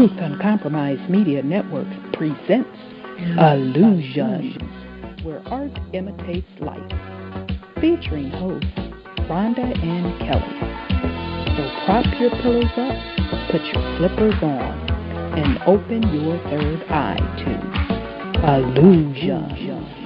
Truth Uncompromised Media Network presents Allusions, where art imitates life, featuring hosts Rhonda and Kelly. So prop your pillows up, put your slippers on, and open your third eye to Allusions.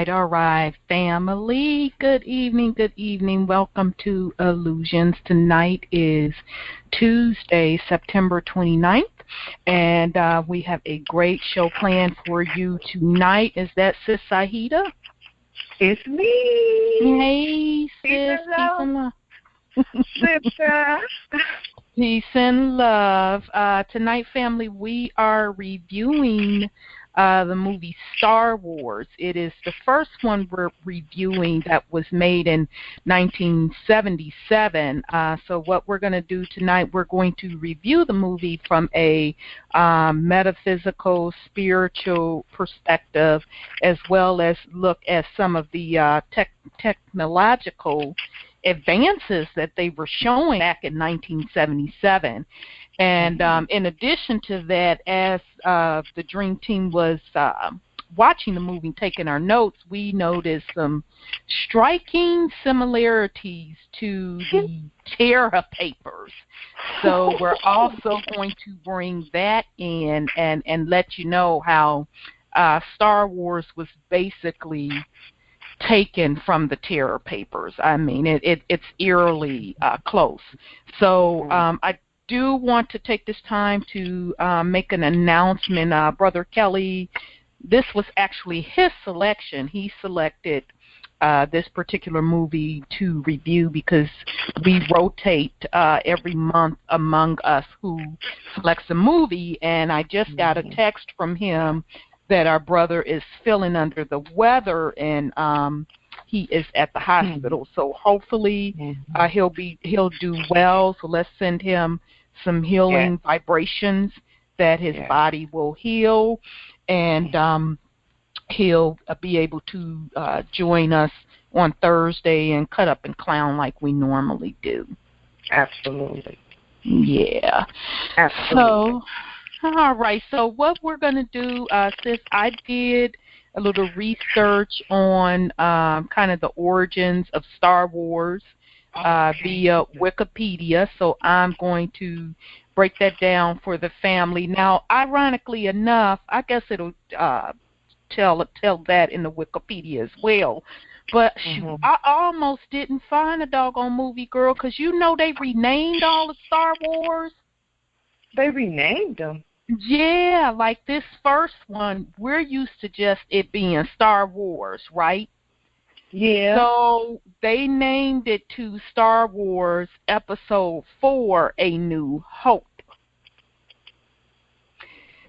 All right, family. Good evening. Welcome to Allusions. Tonight is Tuesday, September 29th, and we have a great show planned for you tonight. Is that Sis Sahida? It's me. Hey, sis. Peace and love. Sister. Peace and love. Tonight, family, we are reviewing the movie Star Wars. It is the first one we're reviewing that was made in 1977. So what we're going to do tonight, we're going to review the movie from a metaphysical, spiritual perspective, as well as look at some of the technological advances that they were showing back in 1977. And in addition to that, as the Dream Team was watching the movie and taking our notes, we noticed some striking similarities to the Terra Papers. So we're also going to bring that in and let you know how Star Wars was basically taken from the Terra Papers. I mean, it's eerily close. So I do want to take this time to make an announcement. Brother Kelly, this was actually his selection. He selected this particular movie to review because we rotate every month among us who selects a movie, and I just got a text from him that our brother is feeling under the weather, and he is at the hospital. So hopefully he'll do well. So let's send him some healing vibrations that his body will heal, and he'll be able to join us on Thursday and cut up and clown like we normally do. Absolutely. Yeah. Absolutely. So, all right. So what we're going to do, sis, I did a little research on kind of the origins of Star Wars via Wikipedia. So I'm going to break that down for the family. Now, ironically enough, I guess it'll tell that in the Wikipedia as well. But shoot, I almost didn't find a doggone movie, girl, because you know they renamed all of Star Wars. They renamed them? Yeah, like this first one, we're used to just it being Star Wars, right? Yeah. So they named it to Star Wars Episode 4, A New Hope.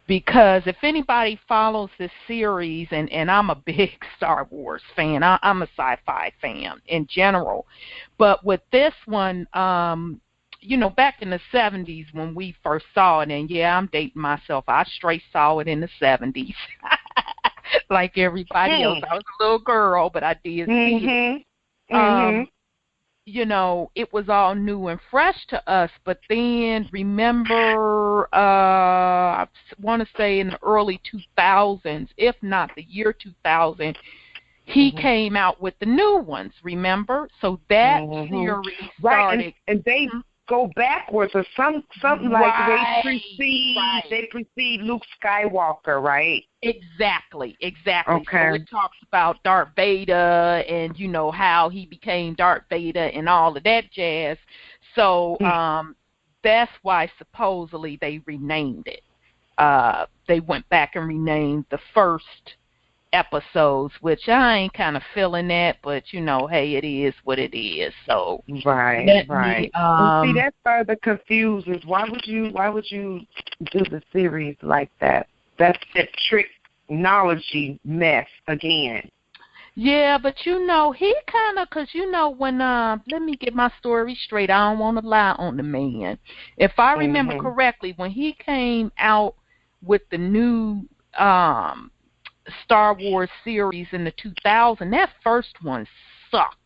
Because if anybody follows this series, and I'm a big Star Wars fan, I'm a sci-fi fan in general, but with this one, you know, back in the 70s when we first saw it, and yeah, I'm dating myself, I straight saw it in the 70s. Like everybody else. I was a little girl, but I did see it. You know, it was all new and fresh to us, but then remember, I want to say in the early 2000s, if not the year 2000, he came out with the new ones, remember? So that series started. Right, and they go backwards or something like they precede Luke Skywalker, right? Exactly. Okay. So it talks about Darth Vader and, you know, how he became Darth Vader and all of that jazz. So that's why supposedly they renamed it. They went back and renamed the first episodes, which I ain't kind of feeling that, but you know, hey, it is what it is. So right. See, that further confuses. Why would you do the series like that? That's that trick technology mess again. Yeah, but you know, he kind of, cause you know when let me get my story straight. I don't want to lie on the man. If I remember Mhm. correctly, when he came out with the new um Star Wars series in the 2000, that first one sucked.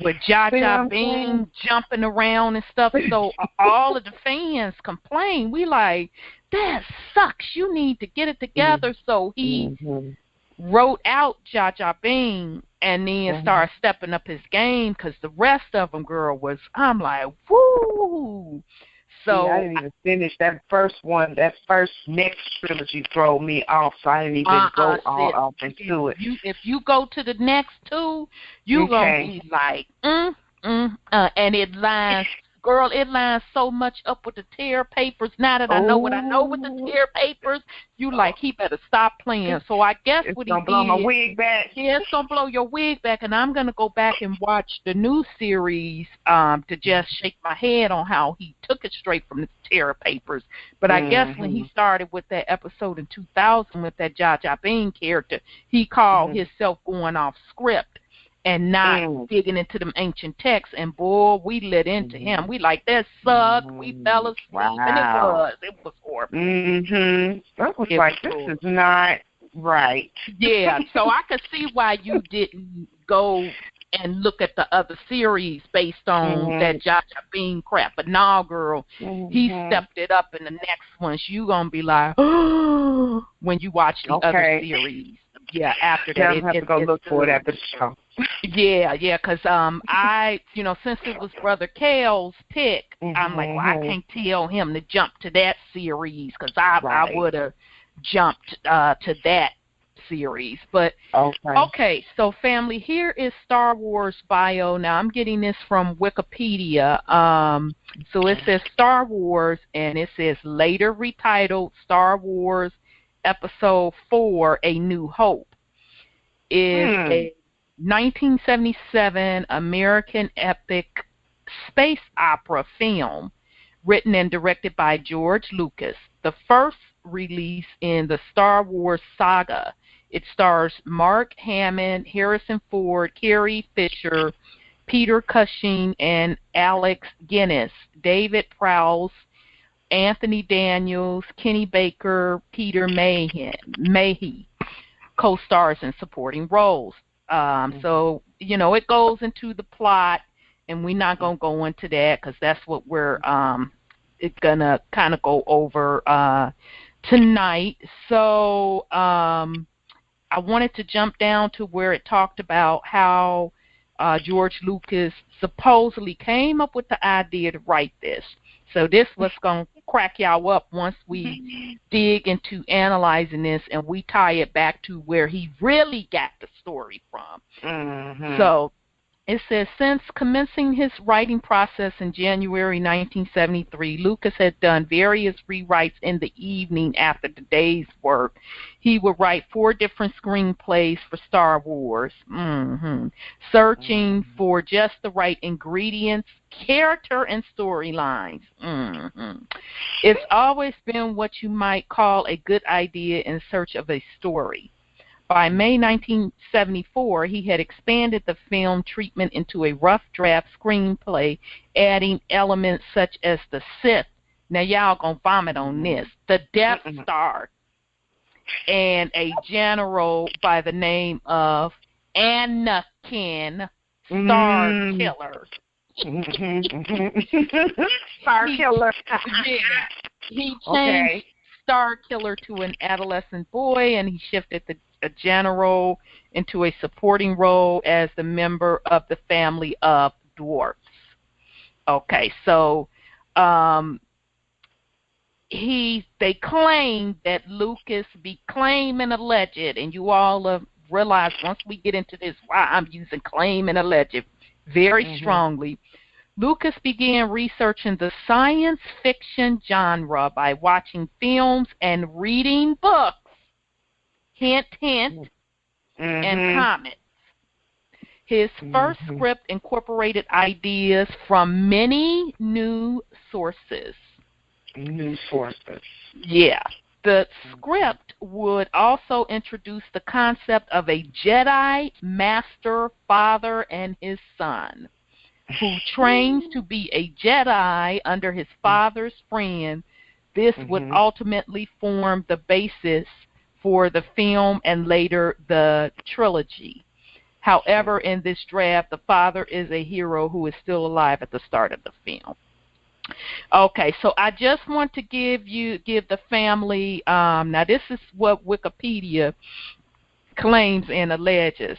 With Jar See what Jar I'm saying? Binks jumping around and stuff, so all of the fans complained. We like, that sucks. You need to get it together. So he Mhm. wrote out Jar Jar Binks and then Mhm. started stepping up his game because the rest of them, girl, was, I'm like, woo. See, I So, didn't even finish that first one. That first next trilogy threw me off, so I didn't even go all sis, up into it. if you go to the next two, you gonna Okay. be like, and it lines so much up with the Terra Papers. Now that I know what I know with the Oh, Terra Papers, you like, he better stop playing. So I guess it's what he gonna blow my did, wig back. yeah, it's gonna blow your wig back, and I'm gonna go back and watch the new series to just shake my head on how he took it straight from the Terra Papers. But I guess when he Mhm. started with that episode in 2000 with that Jar Jar Binks character, he called Mhm. himself going off script and not Mhm. digging into them ancient texts. And boy, we lit into him. Mhm. We like, that sucked. We fell Mhm. asleep, and Wow. it was horrible. Mhm. I was It like, was this horrible. is not right. Yeah, so I could see why you didn't go and look at the other series based on Mhm. that Jar Jar Binks crap. But now, girl, he Mhm. stepped it up in the next ones. You gonna be like, oh, when you watch the other Okay. series. Yeah, after Yeah, that, I'm gonna have to go it's look for it good. after the show. Yeah, 'cause I, since it was Brother Kale's pick, I'm like, well, I Mhm. can't tell him to jump to that series 'cause I Right. would have jumped to that series. But Okay. okay, so family, here is Star Wars bio. Now I'm getting this from Wikipedia. So it says Star Wars, and it says later retitled Star Wars Episode 4: A New Hope, is Hmm. a 1977 American epic space opera film written and directed by George Lucas, the first release in the Star Wars saga. It stars Mark Hamill, Harrison Ford, Carrie Fisher, Peter Cushing, and Alex Guinness, David Prowse, Anthony Daniels, Kenny Baker, Peter Mayhew co-stars in supporting roles. So it goes into the plot, and we're not gonna go into that because that's what we're gonna kind of go over tonight. So I wanted to jump down to where it talked about how George Lucas supposedly came up with the idea to write this. So this was going to crack y'all up once we dig into analyzing this and we tie it back to where he really got the story from. Mhm. So it says, since commencing his writing process in January 1973, Lucas had done various rewrites in the evening after the day's work. He would write 4 different screenplays for Star Wars, searching for just the right ingredients, character, and storylines. It's always been what you might call a good idea in search of a story. By May 1974, he had expanded the film treatment into a rough draft screenplay, adding elements such as the Sith. Now, y'all gonna vomit on this. The Death Star, and a general by the name of Anakin Star Killer. Star Killer. Yeah. He changed Okay. Star Killer to an adolescent boy, and he shifted a general into a supporting role as the member of the family of dwarfs. Okay, so they claim that Lucas be claim and alleged, and you all realize once we get into this why I'm using claim and alleged very strongly. Lucas began researching the science fiction genre by watching films and reading books, hint, hint, and comics. His first script incorporated ideas from many new sources. New sources. Yeah. the script would also introduce the concept of a Jedi master father and his son who trains to be a Jedi under his father's friend. This would ultimately form the basis for the film and later the trilogy. However, in this draft, the father is a hero who is still alive at the start of the film. Okay, so I just want to give the family, now this is what Wikipedia claims and alleges.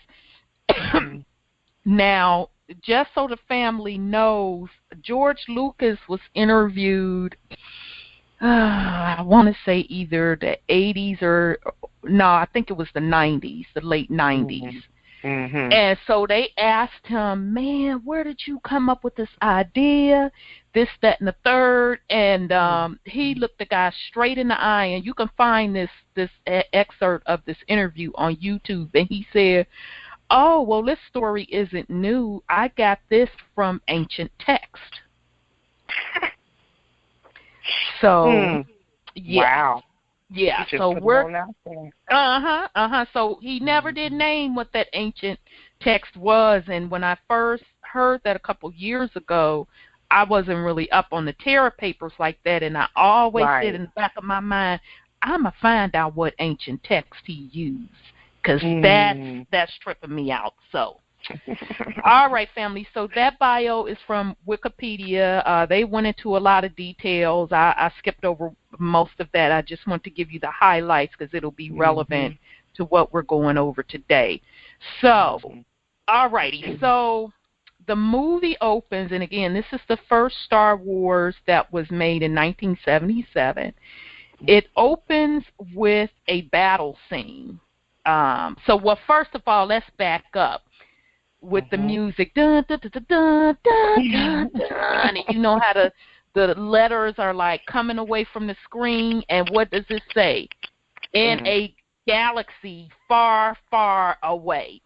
Now, just so the family knows, George Lucas was interviewed, I want to say either the 80s or, no, I think it was the 90s, the late 90s. And so they asked him, man, where did you come up with this idea, this, that, and the third? And he looked the guy straight in the eye, and you can find this excerpt of this interview on YouTube. And he said, oh, well, this story isn't new. I got this from ancient text. So, yeah. Wow. Yeah, so we're So he never did name what that ancient text was, and when I first heard that a couple years ago, I wasn't really up on the Terra Papers like that, and I always said in the back of my mind, I'm gonna find out what ancient text he used, because that's tripping me out. So. All right, family. So that bio is from Wikipedia. They went into a lot of details. I skipped over most of that. I just want to give you the highlights because it'll be relevant to what we're going over today. So, all righty. So the movie opens, and again, this is the first Star Wars that was made in 1977. It opens with a battle scene. Well, first of all, let's back up. With the music, dun, dun, dun, dun, dun, dun, dun, and you know how the letters are like coming away from the screen, and what does it say? In a galaxy far, far away.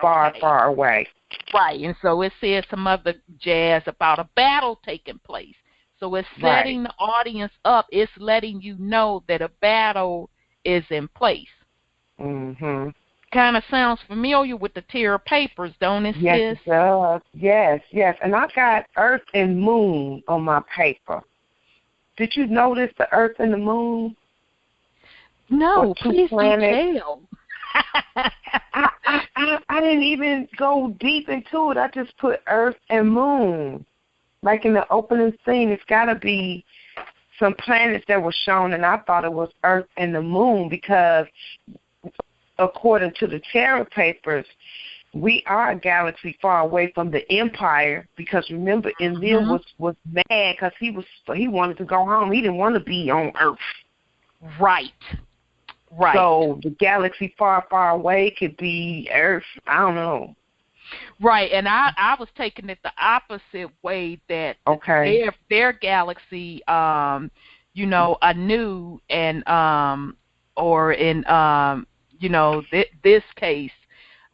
Far away. Right, and so it says some other jazz about a battle taking place. So it's setting the audience up. It's letting you know that a battle is in place. Kind of sounds familiar with the Terra Papers, don't it, sis? Yes, it does. Yes. And I got Earth and Moon on my paper. Did you notice the Earth and the Moon? No, please do tell. I didn't even go deep into it. I just put Earth and Moon. Like in the opening scene, it's got to be some planets that were shown, and I thought it was Earth and the Moon because according to the Terra Papers, we are a galaxy far away from the Empire because remember, Enlil was mad because he wanted to go home. He didn't want to be on Earth. Right. So the galaxy far, far away could be Earth. I don't know. Right, and I was taking it the opposite way that their galaxy, you know, anew and or in you know, this case,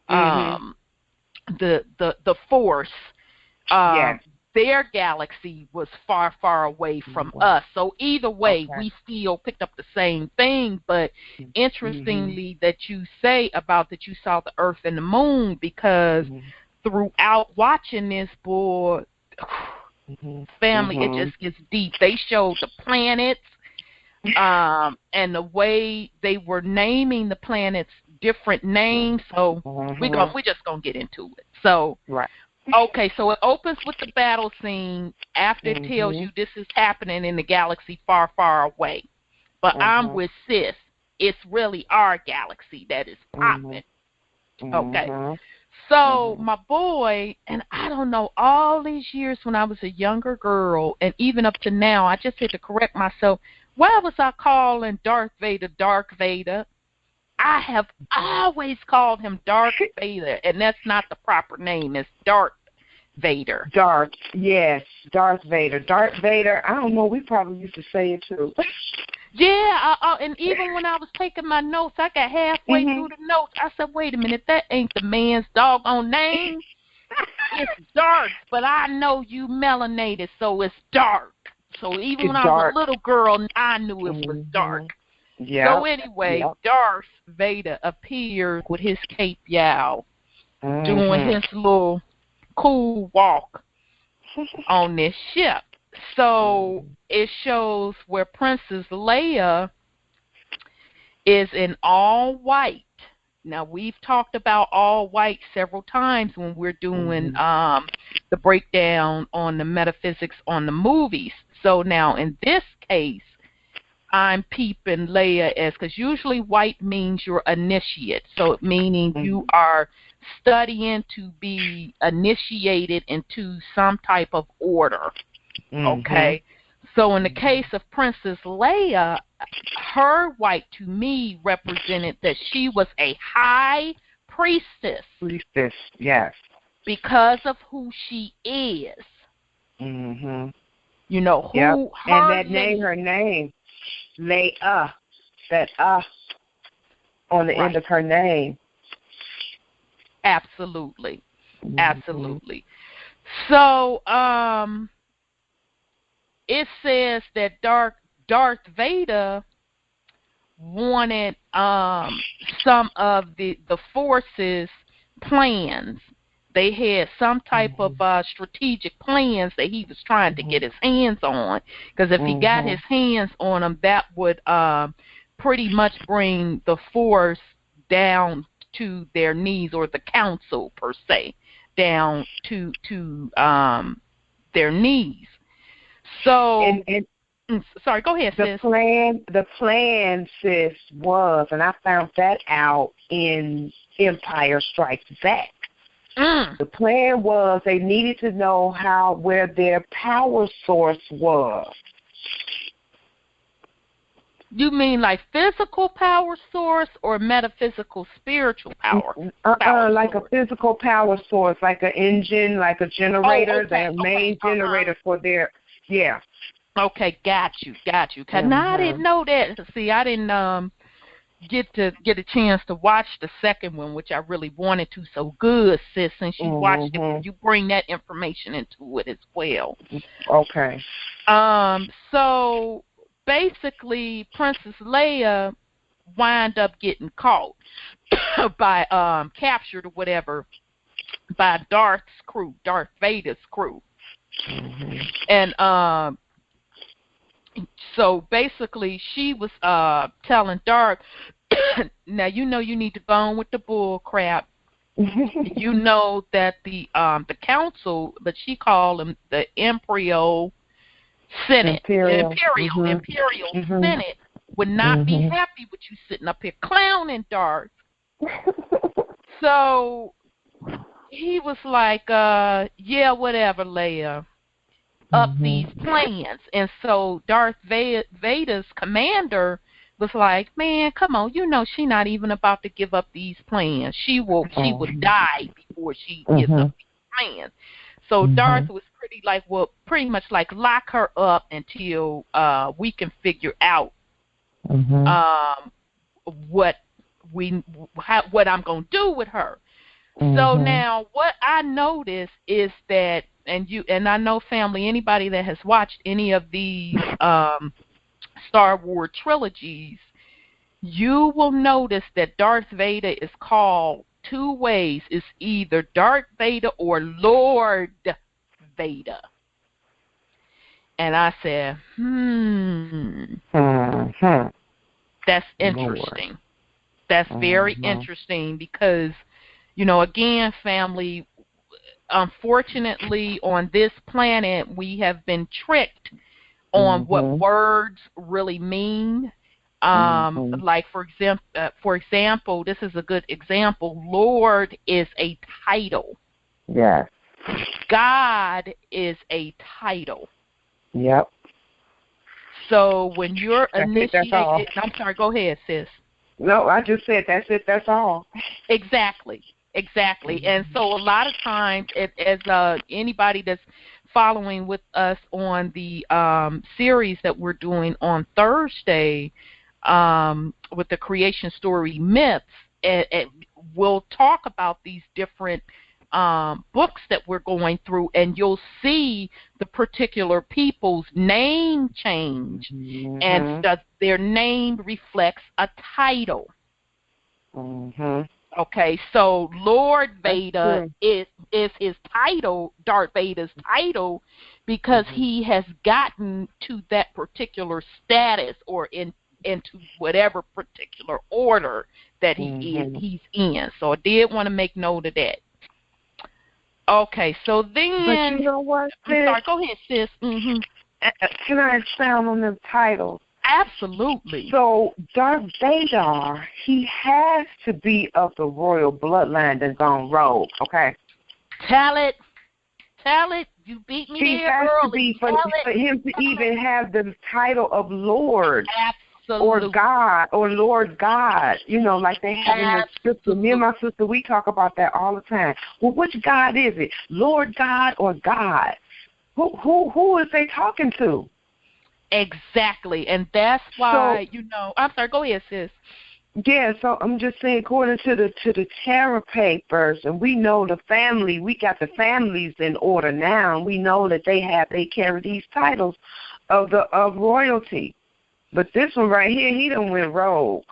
the Force, their galaxy was far, far away from us. So either way, we still picked up the same thing. But interestingly, that you say about that you saw the Earth and the Moon, because throughout watching this, boy, family, it just gets deep. They showed the planets. And the way they were naming the planets different names, so we're just gonna get into it. So okay, so it opens with the battle scene after it tells you this is happening in the galaxy far, far away. But I'm with sis. It's really our galaxy that is popping. Okay. So my boy, and I don't know, all these years when I was a younger girl, and even up to now, I just had to correct myself. Why was I calling Darth Vader Dark Vader? I have always called him Darth Vader, and that's not the proper name. It's Darth Vader. Darth Vader. Darth Vader, I don't know, we probably used to say it too. Yeah, and even when I was taking my notes, I got halfway through the notes. I said, wait a minute, that ain't the man's doggone name. It's Darth, but I know you melanated, so it's dark. So even when I was a little girl, I knew it was dark. Yeah. So anyway, Yep. Darth Vader appeared with his cape yow, doing Mhm. his little cool walk on this ship. So it shows where Princess Leia is in all white. Now we've talked about all white several times when we're doing the breakdown on the metaphysics on the movies. So now in this case, I'm peeping Leia as, because usually white means you're initiate, so meaning you are studying to be initiated into some type of order. Okay, so in the case of Princess Leia, her white to me represented that she was a high priestess. Priestess, yes. Because of who she is. Mhm. You know, Yep. who And her that name, her name, Leia, that on the end of her name. Absolutely. Absolutely. So, it says that Darth Vader wanted some of the forces plans. They had some type of strategic plans that he was trying to get his hands on, because if he got his hands on them, that would pretty much bring the force down to their knees, or the council per se down to their knees. So and sorry, go ahead, sis. The plan, sis, was, and I found that out in Empire Strikes Back. The plan was they needed to know where their power source was. You mean like physical power source or metaphysical spiritual power? Like a physical power source, like an engine, like a generator, their main generator for their, yeah. Okay, got you. Cause now I didn't know that. See, I didn't get a chance to watch the second one, which I really wanted to. So good, sis, since you watched it, you bring that information into it as well. Okay. So basically, Princess Leia wind up getting caught by captured or whatever by Darth Vader's crew. And so basically she was telling Darth, now you know you need to go on with the bull crap. You know that the council, but she called them the Imperial Senate, Imperial Senate, would not be happy with you sitting up here clowning Darth. So he was like, yeah, whatever, Leia, up these plans. And so Darth Vader's commander was like, man, come on, you know she not even about to give up these plans. She will die before she gives up these plans. So Darth was pretty much like lock her up until we can figure out what I'm gonna do with her. So now what I noticed is that, and I know, family, anybody that has watched any of these Star Wars trilogies, you will notice that Darth Vader is called two ways. It's either Darth Vader or Lord Vader. And I said, that's interesting. Lord. That's very interesting because, you know, again, family, unfortunately on this planet we have been tricked on what words really mean. Like for example, this is a good example. Lord is a title. Yes. God is a title. Yep. So when you're initiated, I'm sorry, go ahead, sis. No, I just said that's it. That's all. Exactly. And so a lot of times, as anybody that's following with us on the series that we're doing on Thursday with the creation story myths, we'll talk about these different books that we're going through, and you'll see the particular people's name change, and their name reflects a title. Okay, so Lord Vader is his title, Darth Vader's title, because he has gotten to that particular status or into whatever particular order that he's in. So I did want to make note of that. Okay, so then... But you know what, sis? I'm sorry, go ahead, sis. Can I expound on them titles? Absolutely. So Darth Vader, he has to be of the royal bloodline that's gone rogue, okay? Tell it. You beat me he there has early. To be for him to even have the title of Lord. Absolutely. Or God, or Lord God, you know, like they have in the scripture. Me and my sister, we talk about that all the time. Well, which God is it? Lord God or God? Who is they talking to? Exactly, and that's why, I'm sorry, go ahead, sis. Yeah, so I'm just saying, according to the Terra Papers, and we know the family, we got the families in order now, and we know that they carry these titles of royalty. But this one right here, he done went rogue.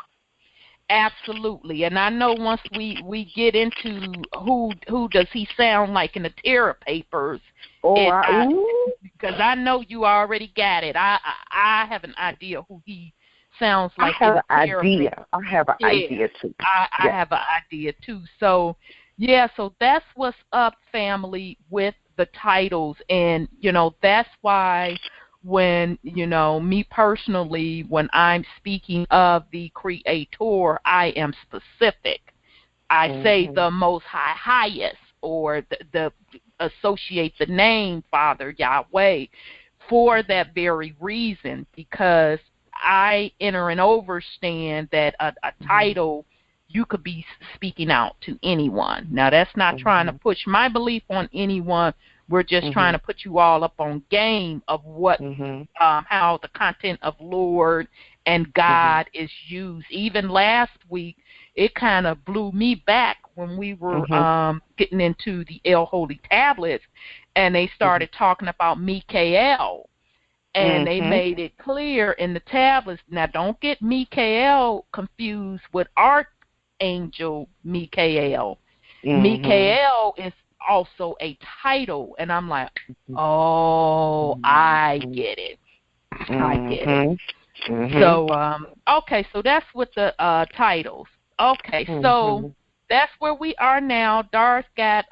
Absolutely, and I know once we get into who does he sound like in the Terra Papers, because I know you already got it. I have an idea who he sounds like. I have an idea. I have an idea too. I have an idea too. So so that's what's up, family, with the titles, and that's why. When, me personally, when I'm speaking of the Creator, I am specific. I say the Most High, highest, or the associate the name Father Yahweh for that very reason, because I enter and understand that a title, you could be speaking out to anyone. Now, that's not trying to push my belief on anyone. We're just trying to put you all up on game of what, how the content of Lord and God is used. Even last week, it kind of blew me back when we were getting into the El Holy Tablets, and they started talking about Mikael, and they made it clear in the tablets. Now, don't get Mikael confused with Archangel Mikael. Mikael is also a title, and I'm like, I get it. I get it. So, okay, so that's with the titles. Okay, so that's where we are now. Darth got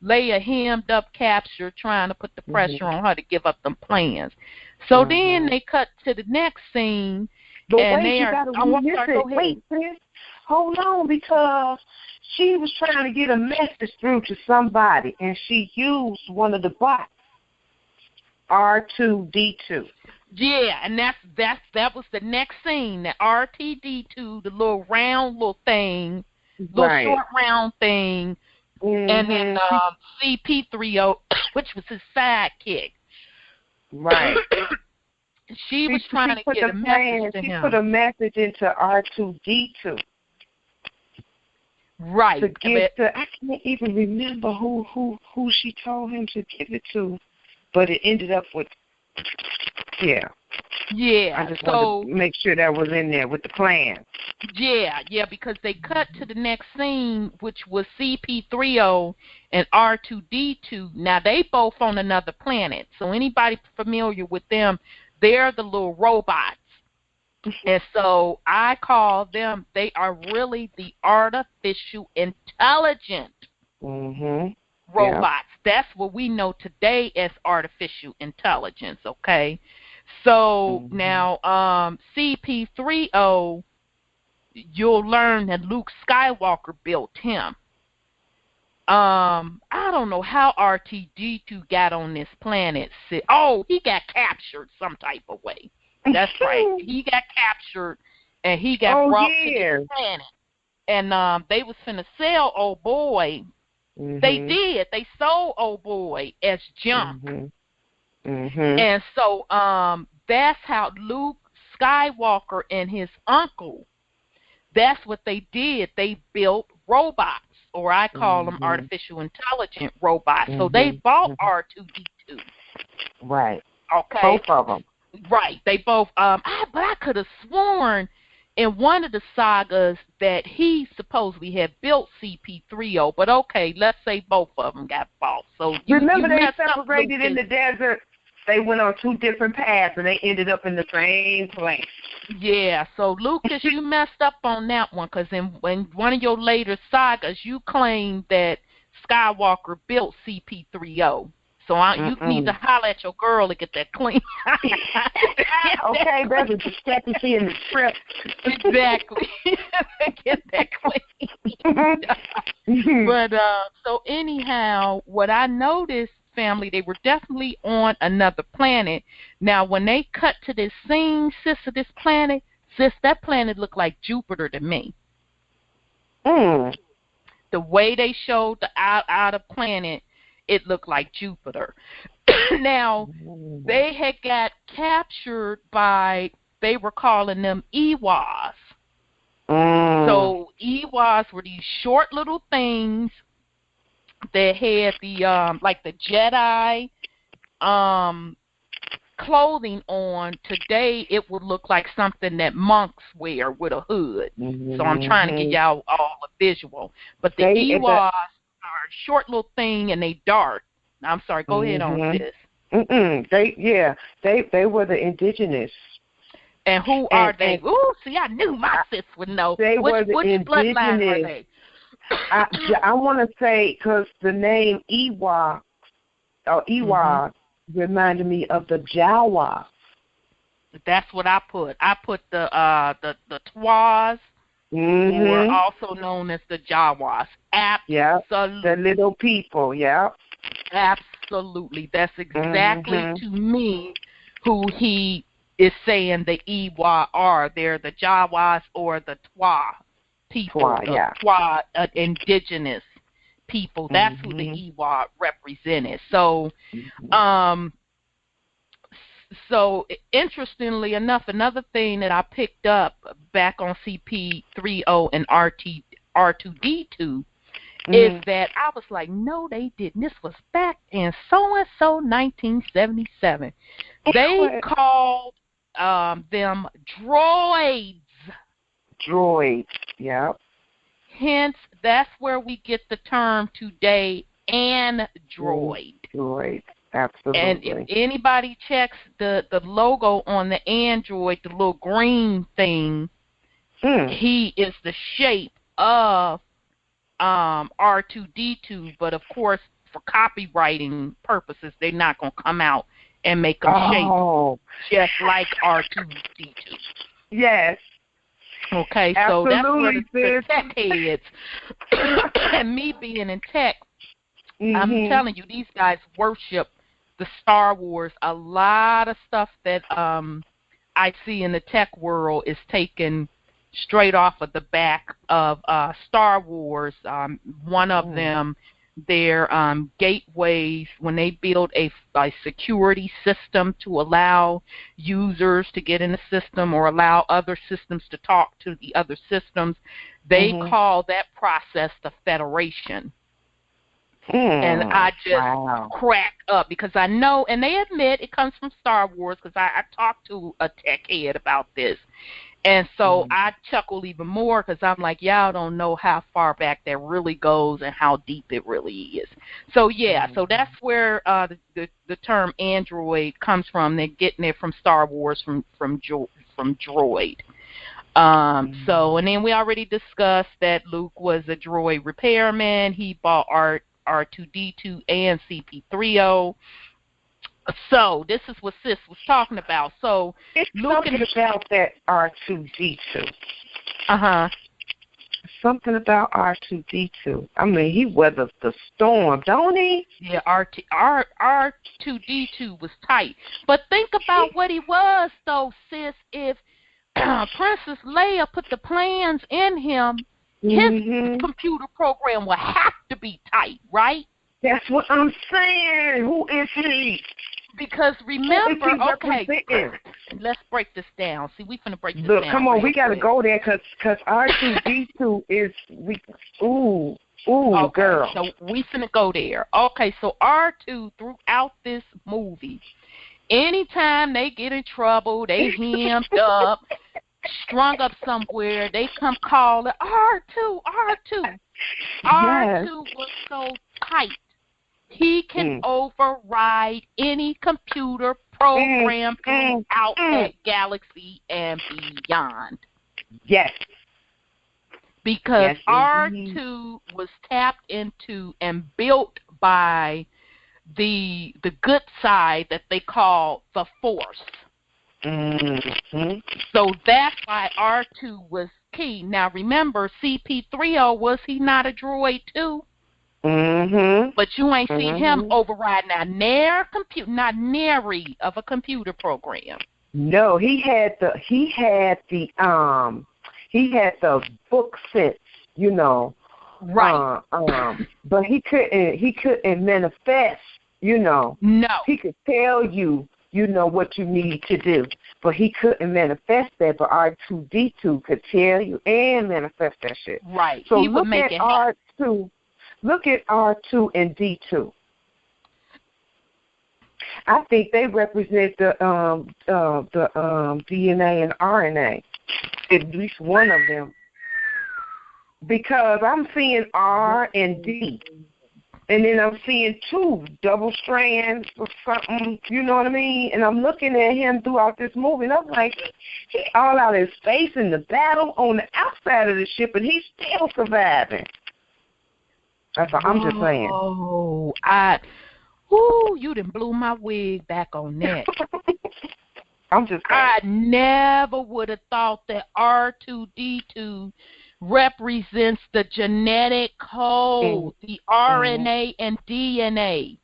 Leia hemmed up, captured, trying to put the pressure on her to give up them plans. So then they cut to the next scene, but and wait, they you are. gotta wait, sis. Hold on, because she was trying to get a message through to somebody, and she used one of the bots, R2D2. Yeah, and that was the next scene. The R2D2, the little round little thing, little short round thing, and then CP30, which was his sidekick. Right. She was trying to get a message to him. She put a message into R2D2. Right. To give I can't even remember who she told him to give it to, but it ended up with, Yeah, I just wanted to make sure that was in there with the plan. Yeah, because they cut to the next scene, which was CP30 and R2D2. Now, they both on another planet, so anybody familiar with them, they're the little robots. And so I call them, they are really the artificial intelligent robots. Yeah. That's what we know today as artificial intelligence, okay? So now CP30, you'll learn that Luke Skywalker built him. I don't know how RTD2 got on this planet. Oh, he got captured some type of way. That's right. He got captured, and he got brought to the planet. And they was finna sell old boy. They did. They sold old boy as junk. And so that's how Luke Skywalker and his uncle, that's what they did. They built robots or I call them artificial intelligent robots. So they bought R2D2. Right. Okay. Both of them. Right. They both. But I could have sworn in one of the sagas that he supposedly had built CP30. But okay, let's say both of them got bought. So remember they separated in the desert. They went on two different paths, and they ended up in the same place. Yeah, so Lucas, you messed up on that one, because in one of your later sagas, you claimed that Skywalker built CP30. So you need to holler at your girl to get that clean. Okay, there's a discrepancy in the script. Exactly. Get that clean. But so anyhow, what I noticed, family, they were definitely on another planet. Now, when they cut to this scene, sis, of this planet, sis, that planet looked like Jupiter to me. The way they showed the outer planet, it looked like Jupiter. Now, they had got captured by, they were calling them Ewas. So Ewas were these short little things that had the like the Jedi clothing on. Today it would look like something that monks wear with a hood. So I'm trying to get y'all all a visual. But the Ewas are a short little thing, and they dark. I'm sorry, go ahead on this. They were the indigenous. And who are they? Ooh, see, I knew my sis would know. They were the which indigenous. bloodline are they? I want to say, because the name Ewa or Ewa reminded me of the Jawa. That's what I put. I put the Twas, who are also known as the Jawas. Absolutely. Yeah, the little people, yeah. Absolutely. That's exactly to me who he is saying the Ewa are. They're the Jawas or the Twa people, Twa indigenous people. That's who the Ewa represented. So, so interestingly enough, another thing that I picked up back on CP30 and R2D2 is that I was like, no, they didn't. This was back in so-and-so 1977. They called them droids. Droids, yeah. Hence, that's where we get the term today, android. Droid, absolutely. And if anybody checks the logo on the Android, the little green thing, he is the shape of R2D2, but of course, for copywriting purposes, they're not going to come out and make them shape just like R2D2. Yes. Okay, so that's where the tech heads, and me being in tech, I'm telling you, these guys worship the Star Wars. A lot of stuff that I see in the tech world is taken straight off of the back of Star Wars. One of them, their gateways, when they build a security system to allow users to get in the system or allow other systems to talk to the other systems, they call that process the Federation. And I just crack up because I know, and they admit it comes from Star Wars because I talked to a tech head about this. And so I chuckle even more because I'm like, y'all don't know how far back that really goes and how deep it really is. So, yeah, so that's where the term android comes from. They're getting it from Star Wars, from droid. So, and then we already discussed that Luke was a droid repairman. He bought R2D2 and CP30. So this is what Sis was talking about. So it's something about that R2D2. Something about R2D2. I mean, he weathers the storm, don't he? Yeah, R2D2 was tight. But think about what he was, though, Sis. If Princess Leia put the plans in him, his computer program will have to be tight, right? That's what I'm saying. Who is he? Because remember, okay, let's break this down. See, we finna break this down. Look, come on, we got to go there because R2D2 is, Ooh, Okay, girl. so we finna go there. Okay, so R2 throughout this movie, anytime they get in trouble, they hemmed up, strung up somewhere, they come calling R2, R2. Yes. R2 was so tight. He can override any computer program throughout that galaxy and beyond. Yes. Because Yes, R2 was tapped into and built by the good side that they call the Force. Mm-hmm. So that's why R2 was key. Now remember, CP3O, was he not a droid too? Mm-hmm. But you ain't see him override not nary of a computer program. No, he had the book sense, you know. Right. But he couldn't manifest, you know. No. He could tell you, you know, what you need to do. But he couldn't manifest that, but R2D2 could tell you and manifest that shit. Right. So he would make it R2. Look at R2 and D2. I think they represent the DNA and RNA, at least one of them, because I'm seeing R and D, and then I'm seeing 2 double strands or something. You know what I mean? And I'm looking at him throughout this movie, and I'm like, he all out of space in the battle on the outside of the ship, and he's still surviving. That's all I'm just saying. Oh, you done blew my wig back on that. I'm just saying. I never would have thought that R2D2 represents the genetic code, the RNA and DNA.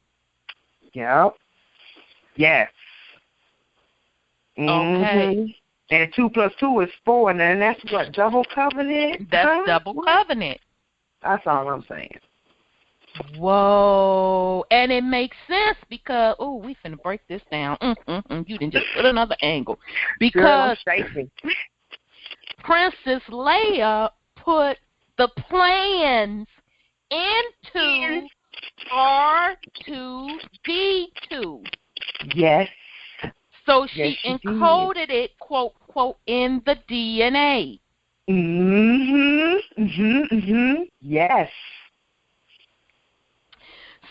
Yep. Yes. Okay. And 2 + 2 is 4, and then that's what, double covenant? That's double covenant. That's all I'm saying. Whoa. And it makes sense because, we finna break this down. You didn't just put another angle. Because Princess Leia put the plans into R2D2. Yes. So she encoded it, quote, quote, in the DNA. Yes.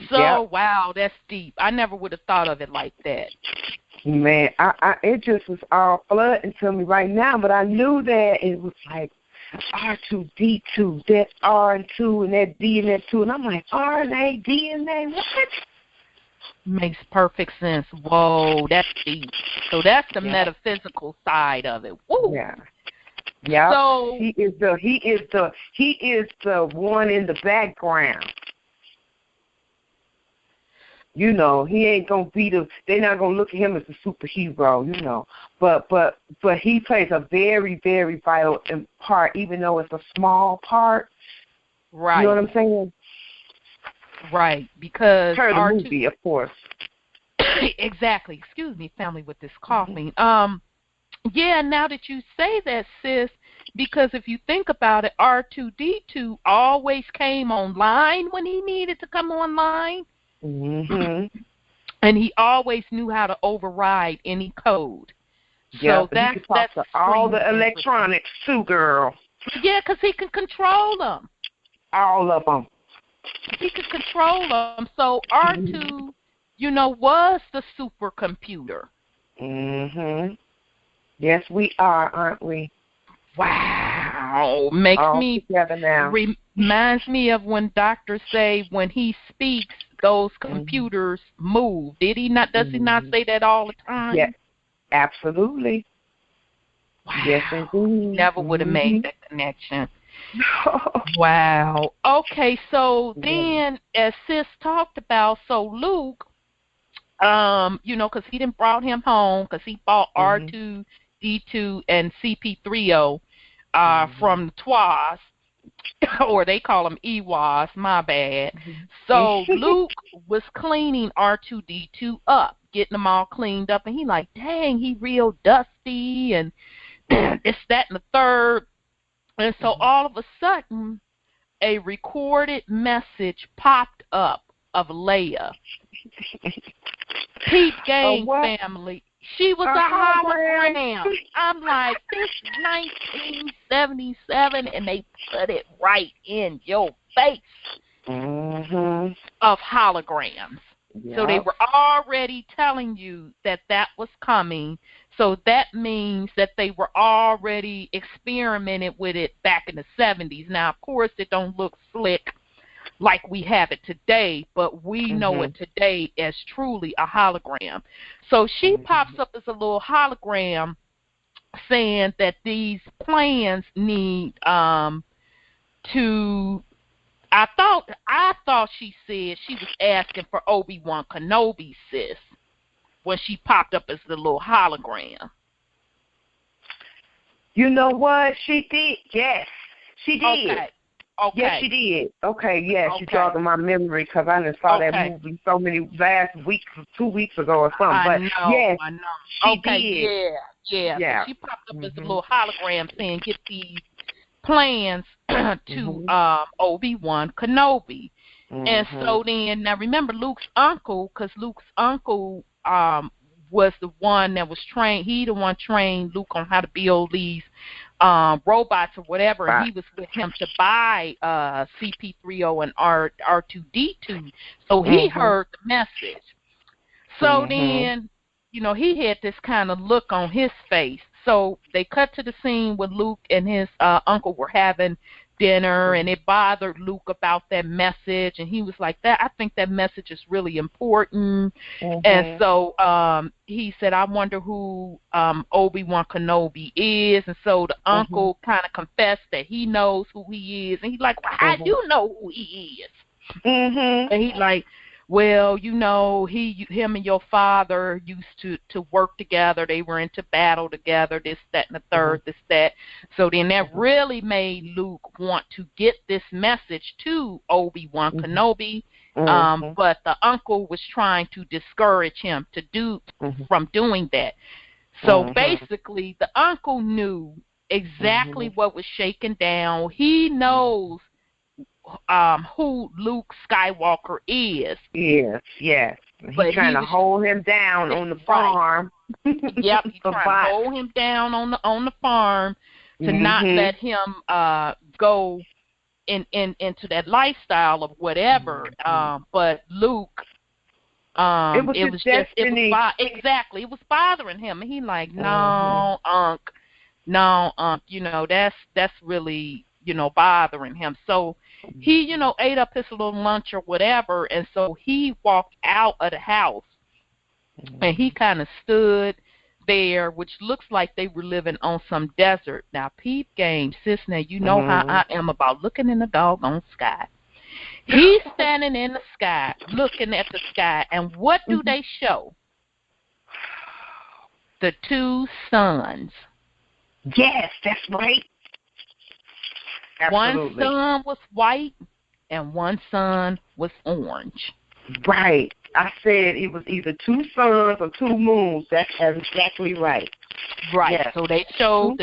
So, wow, that's deep. I never would have thought of it like that. Man, it just was all flooding to me right now, but I knew that it was like R2D2, that R and 2 and that D and that 2, and I'm like, RNA, DNA, what? Makes perfect sense. Whoa, that's deep. So that's the metaphysical side of it. Woo. Yeah. Yeah. So he is the one in the background. You know, he ain't gonna be they're not gonna look at him as a superhero, you know. But he plays a very, very vital part, even though it's a small part. Right. You know what I'm saying? Right, because per the movie, of course. Exactly. Excuse me, family, with this coughing. Yeah, now that you say that, sis, because if you think about it, R2D2 always came online when he needed to come online. And he always knew how to override any code. Yeah, so he could talk to all the electronics too, girl. Yeah, because he can control them. All of them. He could control them. So R2, was the supercomputer. Yes, we are, aren't we? Wow. Makes all me together now. Reminds me of when doctors say when he speaks, those computers move. Did he not? Does he not say that all the time? Yes, absolutely. Wow. Yes, indeed. Never would have made that connection. Wow. Okay, so then, as sis talked about, so Luke, because he didn't brought him home because he bought R2D2 and CP3O from TWAS. Or they call them EWAS, my bad. So Luke was cleaning R2D2 up, getting them all cleaned up, and he like, dang, he real dusty, and it's that and the third. And so all of a sudden, a recorded message popped up of Leia. Peep Game family. She was a hologram. I'm like, this 1977, and they put it right in your face of holograms. Yep. So they were already telling you that was coming. So that means that they were already experimenting with it back in the 70s. Now, of course, it don't look slick like we have it today, but we know it today as truly a hologram. So she pops up as a little hologram saying that these plans need to, I thought she said she was asking for Obi-Wan Kenobi, sis, when she popped up as the little hologram. You know what? She did. Yes, she did. Okay. Yes, she did. Okay, yes, you jogging my memory because I done saw that movie last week, 2 weeks ago or something. I know. She did. Yeah. So she popped up as a little hologram saying, get these plans to Obi-Wan Kenobi. And so then, now remember Luke's uncle, because Luke's uncle was the one that was trained. He the one trained Luke on how to build these robots or whatever, and he was with him to buy CP3O and R2D2. So he heard the message. So then, he had this kind of look on his face. So they cut to the scene when Luke and his uncle were having dinner, and it bothered Luke about that message, and he was like, I think that message is really important. And so he said, I wonder who Obi-Wan Kenobi is. And so the uncle kind of confessed that he knows who he is, and he's like, well, how do you know who he is? And he's like, well, him and your father used to work together. They were into battle together, this, that, and the third, this, that. So then that really made Luke want to get this message to Obi-Wan Kenobi, but the uncle was trying to discourage him from doing that. So basically, the uncle knew exactly what was shaking down. He knows who Luke Skywalker is. Yes. He's trying to hold him down on the farm. Yep, he's trying to hold him down on the farm to not let him go into that lifestyle of whatever. But Luke, it was bothering him, and he like, no, Unc, that's really bothering him. So he, ate up his little lunch or whatever, and so he walked out of the house, and he kind of stood there, which looks like they were living on some desert. Now, peep game, sis, now you know how I am about looking in the doggone sky. He's standing in the sky, looking at the sky, and what do they show? The two suns. Yes, that's right. Absolutely. One sun was white and one sun was orange. Right. I said it was either two suns or two moons. That's exactly right. Right. Yes. So they showed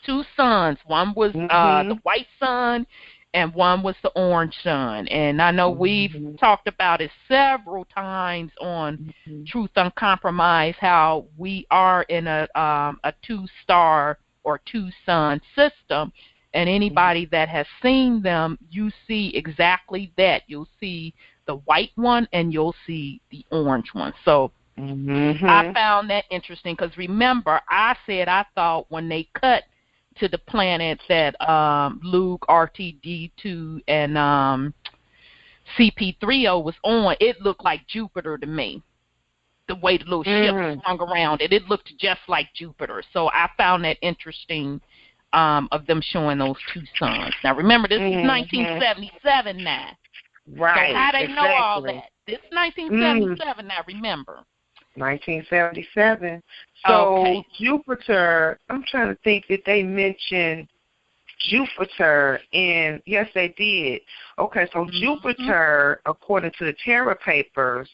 two suns. One was the white sun and one was the orange sun. And I know we've talked about it several times on Truth Uncompromised, how we are in a two-star or two-sun system. And anybody that has seen them, you see exactly that. You'll see the white one and you'll see the orange one. So I found that interesting because remember, I said I thought when they cut to the planet that Luke, RTD2, and CP3O was on, it looked like Jupiter to me. The way the little ship swung around it, it looked just like Jupiter. So I found that interesting. Of them showing those two suns. Now, remember, this is 1977 now. Right. So how they know all that? This is 1977 now, remember. 1977. So Jupiter, I'm trying to think, did they mention Jupiter? And yes, they did. Okay, so Jupiter, according to the Terra Papers,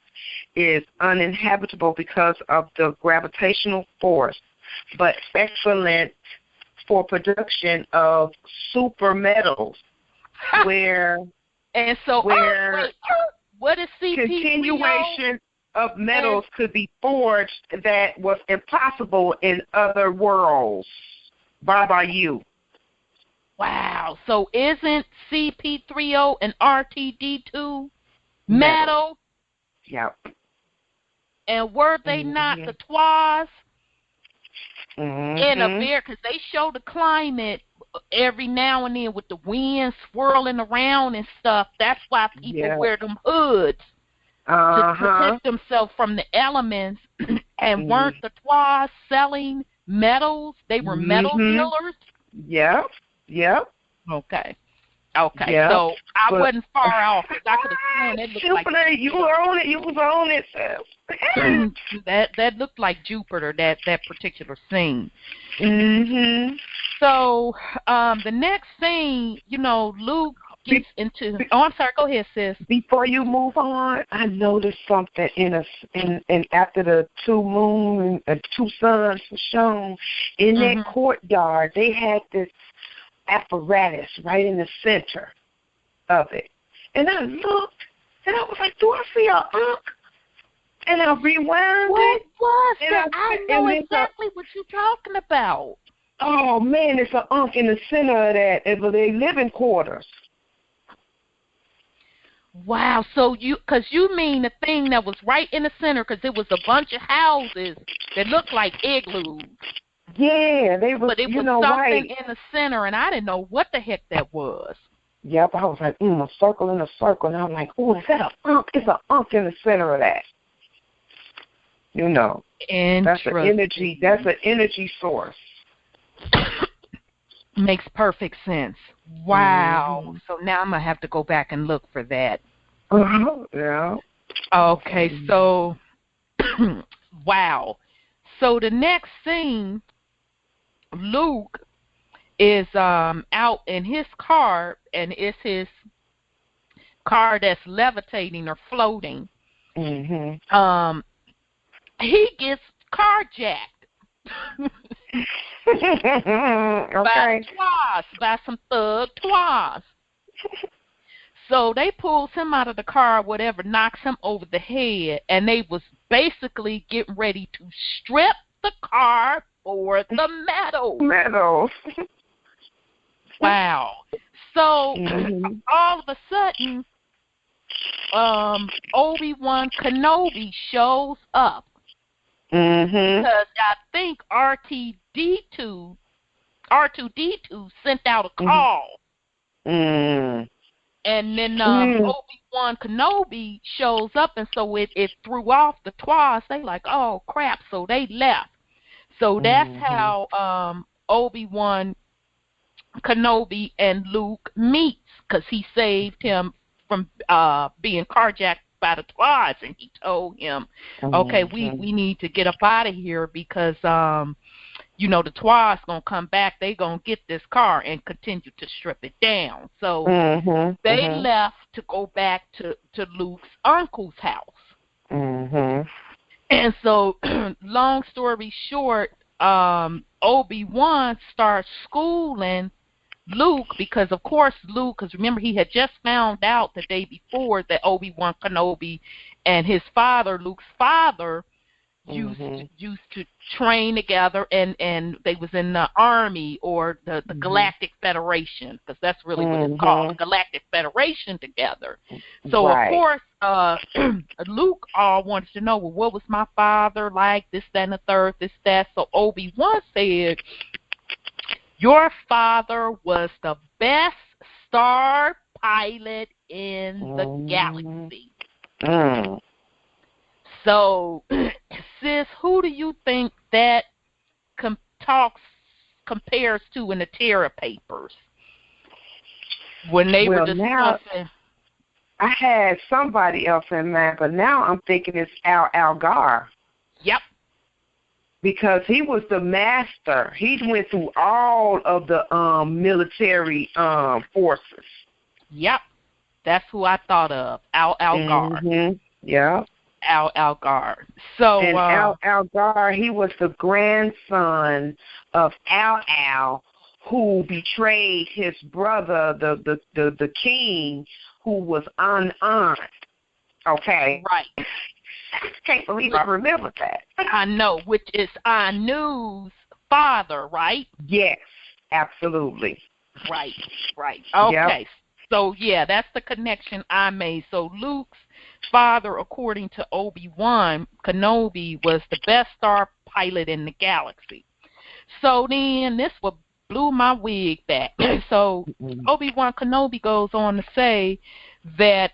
is uninhabitable because of the gravitational force, but excellent for production of super metals. where and so what is CP3O? Continuation of metals could be forged that was impossible in other worlds. By you. Wow. So isn't CP3O and RTD2 metal? Yep. And were they not the twas in a bear? Because they show the climate every now and then with the wind swirling around and stuff. That's why people wear them hoods to protect themselves from the elements. And weren't the twas selling metals? They were metal dealers? Yep. Okay. Yep. So I wasn't far off because I could have sworn it looked Jupiter, like you were on it. You was on it, sis. that looked like Jupiter. That particular scene. So the next scene, Luke gets into. Oh, I'm sorry. Go ahead, sis. Before you move on, I noticed something in after the two suns were shown in that courtyard. They had this apparatus right in the center of it, and I looked, and I was like, "Do I see a unk?" And I rewound What it. was that? I know exactly what you're talking about. Oh man, it's an unk in the center of that. It was their living quarters. Wow, so because you mean the thing that was right in the center, because it was a bunch of houses that looked like igloos. Yeah, they was. But it was something in the center, and I didn't know what the heck that was. Yep, I was like, a circle in a circle, and I'm like, oh, is that a unk? It's an unk in the center of that. That's an energy. That's an energy source. Makes perfect sense. Wow. So now I'm gonna have to go back and look for that. Yeah. Okay. So, wow. So the next scene, Luke is out in his car, and it's his car that's levitating or floating. He gets carjacked. By some thug twas. So they pulls him out of the car, whatever, knocks him over the head, and they was basically getting ready to strip the car for the metals. Wow. So all of a sudden, Obi-Wan Kenobi shows up. Because I think R2D2 sent out a call. And then Obi-Wan Kenobi shows up, and so it threw off the twas. They like, oh, crap, so they left. So that's how Obi-Wan Kenobi and Luke meets, because he saved him from being carjacked by the twas, and he told him, okay, we need to get up out of here because the twas gonna come back. They gonna get this car and continue to strip it down. So they left to go back to Luke's uncle's house. And so long story short, Obi-Wan starts schooling Luke, because of course because remember he had just found out the day before that Obi-Wan Kenobi and his father, Luke's father, used to train together, and they was in the army or the Galactic Federation, because that's really what it's called, the Galactic Federation together. So of course Luke wanted to know, well, what was my father like, this, that, and the third, this, that. So Obi-Wan said, your father was the best star pilot in the galaxy. So, sis, who do you think that compares to in the Terra Papers when they were discussing? Now, I had somebody else in mind, but now I'm thinking it's Algar. Yep. Because he was the master. He went through all of the military forces. Yep. That's who I thought of. Algar. Yeah. Algar. So and Algar, he was the grandson of Al, who betrayed his brother, the king, who was unarmed. Okay. Right. I can't believe I remember that. I know, which is Anu's father, right? Yes, absolutely. Right. Okay. Yep. So, yeah, that's the connection I made. So, Luke's father, according to Obi-Wan Kenobi, was the best star pilot in the galaxy. So then this what blew my wig back. So Obi-Wan Kenobi goes on to say that,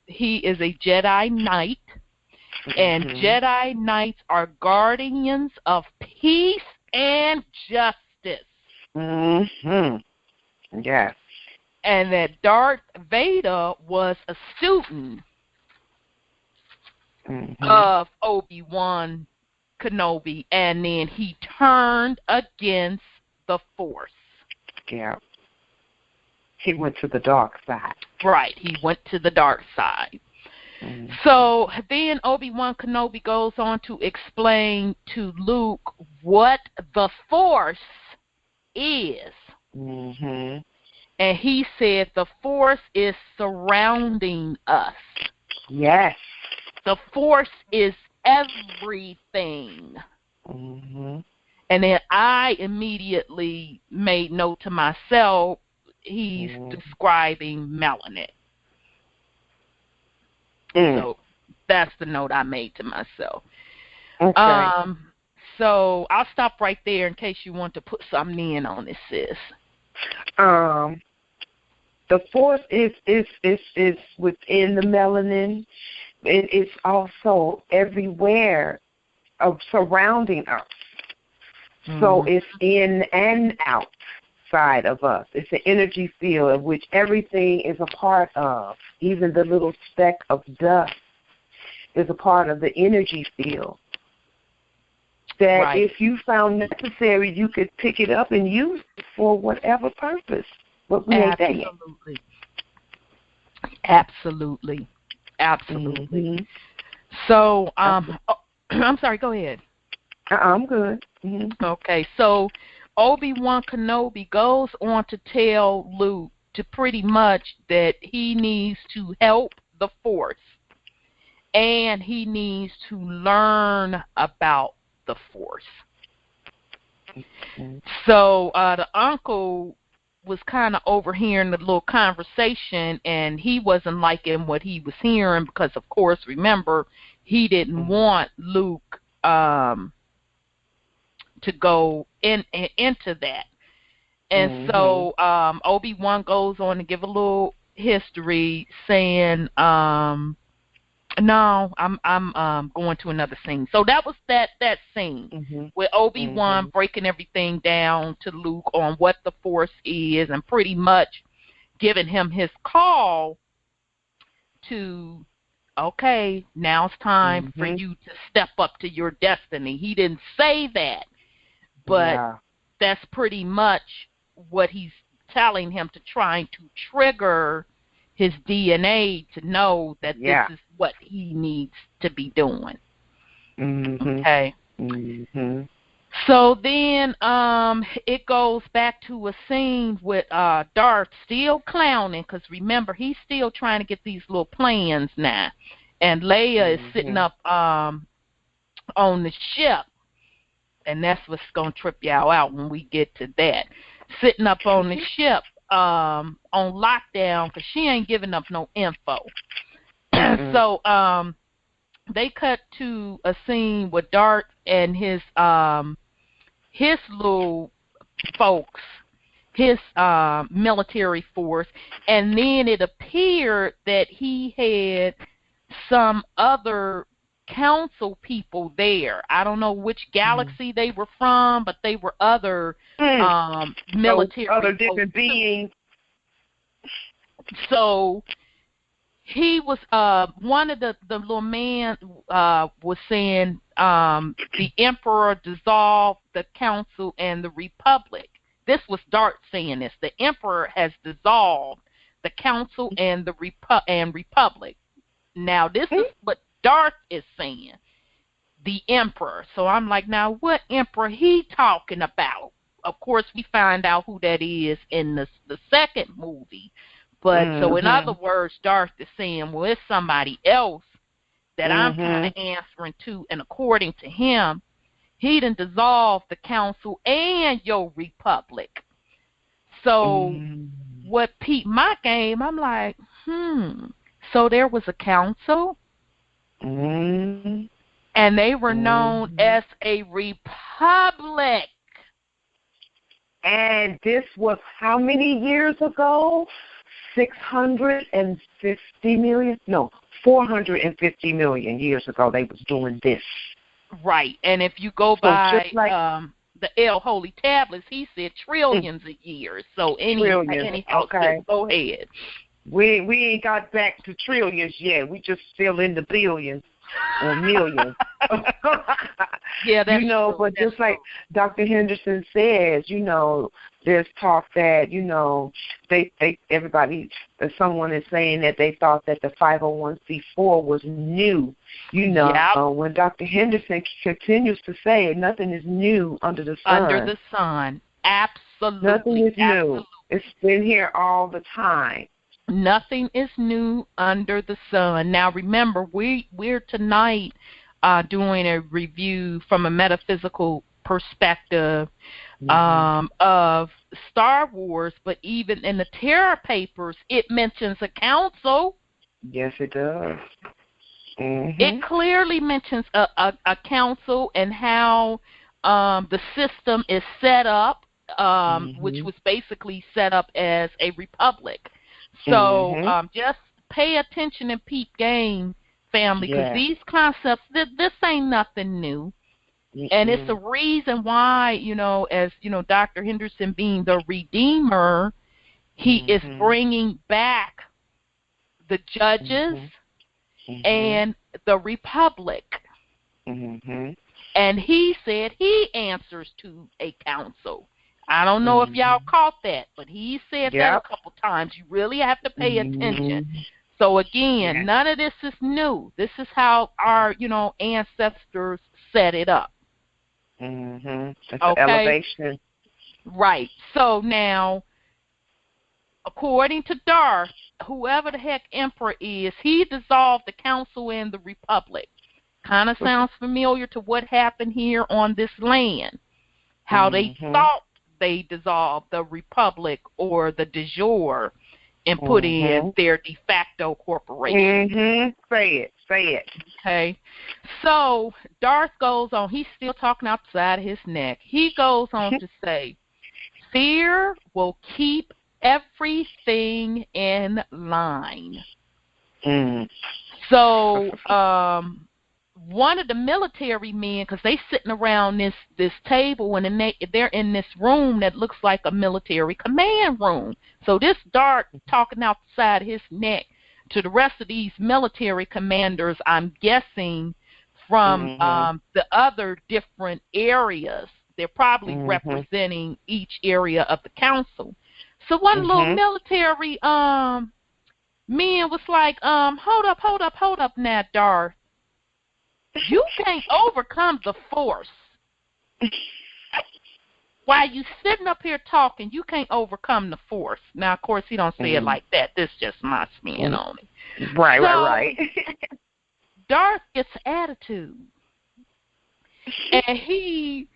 he is a Jedi Knight, and Jedi Knights are guardians of peace and justice. Yes. And that Darth Vader was a student of Obi-Wan Kenobi, and then he turned against the Force. Yeah. He went to the dark side. Right, he went to the dark side. So then Obi-Wan Kenobi goes on to explain to Luke what the Force is. And he said the Force is surrounding us. Yes. The Force is everything. And then I immediately made note to myself, he's describing melanin. So that's the note I made to myself. Okay. So I'll stop right there in case you want to put something in on this, sis. The Force is within the melanin. It is also everywhere surrounding us. So it's in and outside of us. It's an energy field of which everything is a part of. Even the little speck of dust is a part of the energy field. That if you found necessary, you could pick it up and use it for whatever purpose. But we ain't there yet. Absolutely. So, I'm sorry, go ahead. I'm good. Okay, so Obi-Wan Kenobi goes on to tell Luke to pretty much that he needs to help the Force and he needs to learn about the Force. So the uncle was kind of overhearing the little conversation, and he wasn't liking what he was hearing because, of course, remember, he didn't want Luke to go into that. And so Obi-Wan goes on to give a little history saying, no, I'm going to another scene. So that was that scene with Obi-Wan breaking everything down to Luke on what the Force is and pretty much giving him his call to, okay, now it's time for you to step up to your destiny. He didn't say that, but that's pretty much what he's telling him, to trying to trigger his DNA to know that this is what he needs to be doing. Okay. So then it goes back to a scene with Darth still clowning, because remember, he's still trying to get these little plans now. And Leia is sitting up on the ship. And that's what's going to trip y'all out when we get to that. Sitting up on the ship on lockdown because she ain't giving up no info. So they cut to a scene with Darth and his little folks, his military force, and then it appeared that he had some other council people there. I don't know which galaxy they were from, but they were other military, other different beings. So he was one of the little man was saying the Emperor dissolved the council and the Republic. This was Darth saying this. The Emperor has dissolved the council and the Republic. Now this is what Darth is saying, the Emperor. So I'm like, now what Emperor he talking about? of course, we find out who that is in the second movie. But so in other words, Darth is saying, well, it's somebody else that I'm kind of answering to, and according to him, he done dissolved the council and your republic. So what peeped my game, I'm like, so there was a council, and they were known as a republic. And this was how many years ago? 650 million? No, 450 million years ago they was doing this. Right. And if you go by the El Holy Tablets, he said trillions of years. So anyhow, okay. Go ahead. We ain't got back to trillions yet. We just still in the billions or millions. Yeah, that's true. But that's just like Dr. Henderson says, there's talk that, someone is saying that they thought that the 501c4 was new. When Dr. Henderson continues to say nothing is new under the sun. Under the sun. Absolutely. Nothing is new. It's been here all the time. Nothing is new under the sun. Now, remember, we're tonight doing a review from a metaphysical perspective of Star Wars, but even in the Terra Papers, it mentions a council. Yes, it does. It clearly mentions a council and how the system is set up, which was basically set up as a republic. So just pay attention and peep game, family, because these concepts, this ain't nothing new. And it's the reason why, as, Dr. Henderson being the Redeemer, he is bringing back the judges and the republic. And he said he answers to a council. I don't know if y'all caught that, but he said that a couple times. You really have to pay attention. So again, none of this is new. This is how our, ancestors set it up. It's an elevation. Right. So now, according to Darth, whoever the heck Emperor is, he dissolved the council and the republic. Kind of sounds familiar to what happened here on this land. How they thought they dissolved the republic or the de jure and put in their de facto corporation. Say it. Okay. So Darth goes on. He's still talking outside his neck. He goes on to say, fear will keep everything in line. So one of the military men, because they sitting around this table and they're in this room that looks like a military command room. So this Darth talking outside his neck to the rest of these military commanders, I'm guessing from the other different areas. They're probably representing each area of the council. So one little military man was like, hold up now, Darth. You can't overcome the force. While you sitting up here talking, you can't overcome the force. Now, of course, he don't say it like that. This is just my spin on it. Right. Darth gets attitude. And he,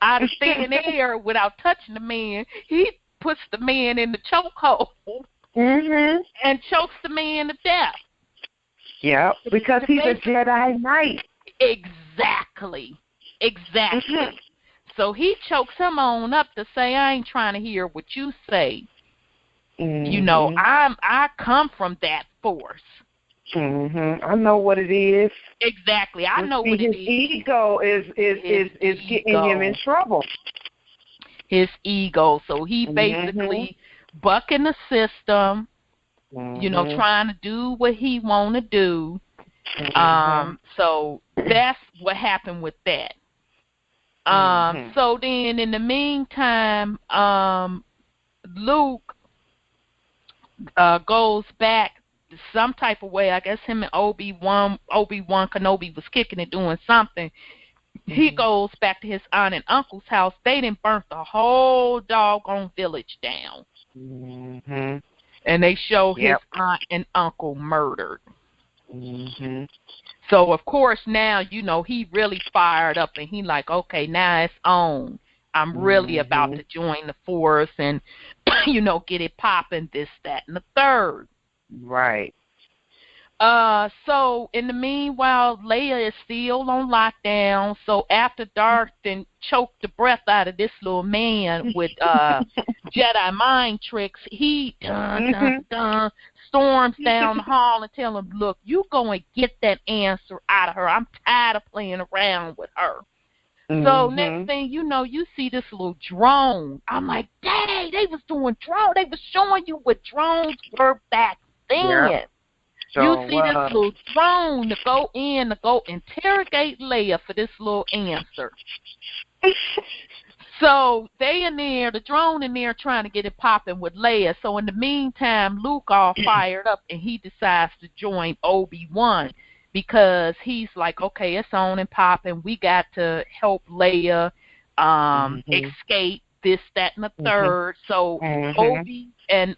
out of thin air, without touching the man, he puts the man in the chokehold and chokes the man to death. Yeah, because he's a Jedi Knight. Exactly. So he chokes him on up to say, I ain't trying to hear what you say. I come from that force. I know what it is. Exactly. I know what it is. His ego is getting him in trouble. His ego. So he basically bucking the system, trying to do what he want to do. So that's what happened with that. So then in the meantime, Luke goes back some type of way. I guess him and Obi-Wan Kenobi was kicking it, doing something. He goes back to his aunt and uncle's house. They done burnt the whole doggone village down. Mhm. And they show his aunt and uncle murdered. Mhm. So, of course, now, he really fired up, and he like, okay, now it's on. I'm really about to join the force and, get it popping, this, that, and the third. Right. So in the meanwhile, Leia is still on lockdown. So after Darth then choked the breath out of this little man with Jedi mind tricks, he storms down the hall and tell him, "Look, you go and get that answer out of her. I'm tired of playing around with her." So next thing you know, you see this little drone. I'm like, dang, they was doing drone. They was showing you what drones were back then. Yep. You see this little drone to go interrogate Leia for this little answer. So they in there, the drone in there trying to get it popping with Leia. So in the meantime, Luke all fired up and he decides to join Obi-Wan because he's like, okay, it's on and popping. We got to help Leia escape this, that, and the third. So Obi and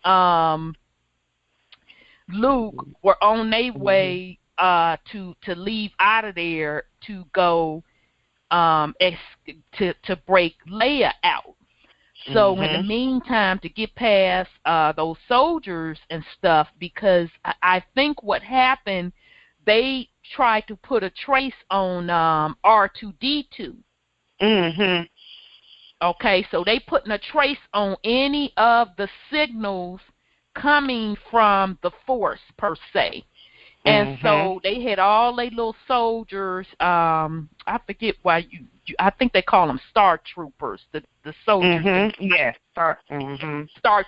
Luke were on their way to leave out of there to go to break Leia out. So in the meantime, to get past those soldiers and stuff, because I think what happened, they tried to put a trace on R2-D2. Okay, so they putting a trace on any of the signals coming from the force per se. And so they had all their little soldiers, I forget why I think they call them Star Troopers, the soldiers. Yes, Star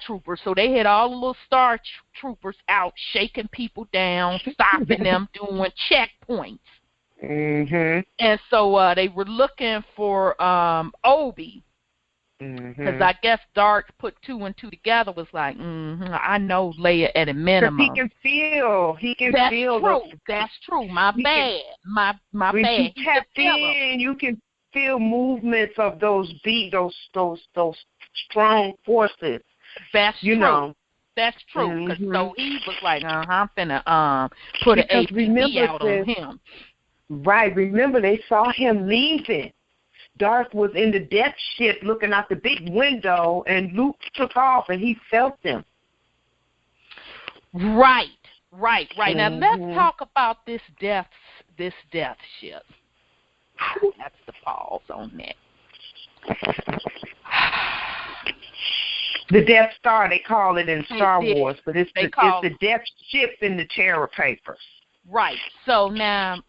Troopers. So they had all the little Star Troopers out shaking people down, stopping them, doing checkpoints. And so they were looking for Obi. Because I guess Darth put 2 and 2 together, was like, I know Leia at a minimum. He can feel. That's true. That's true. My bad. My bad. When you tap in, you can feel movements of those strong forces. That's true. Know. That's true. So he was like, I'm finna put an APB out on him. Right. Remember, they saw him leaving. Darth was in the death ship looking out the big window, and Luke took off, and he felt them. Right. Now let's talk about this death ship. That's the pause on that. The Death Star, they call it in Star Wars, but it's the death ship in the Terra Papers. Right. So now,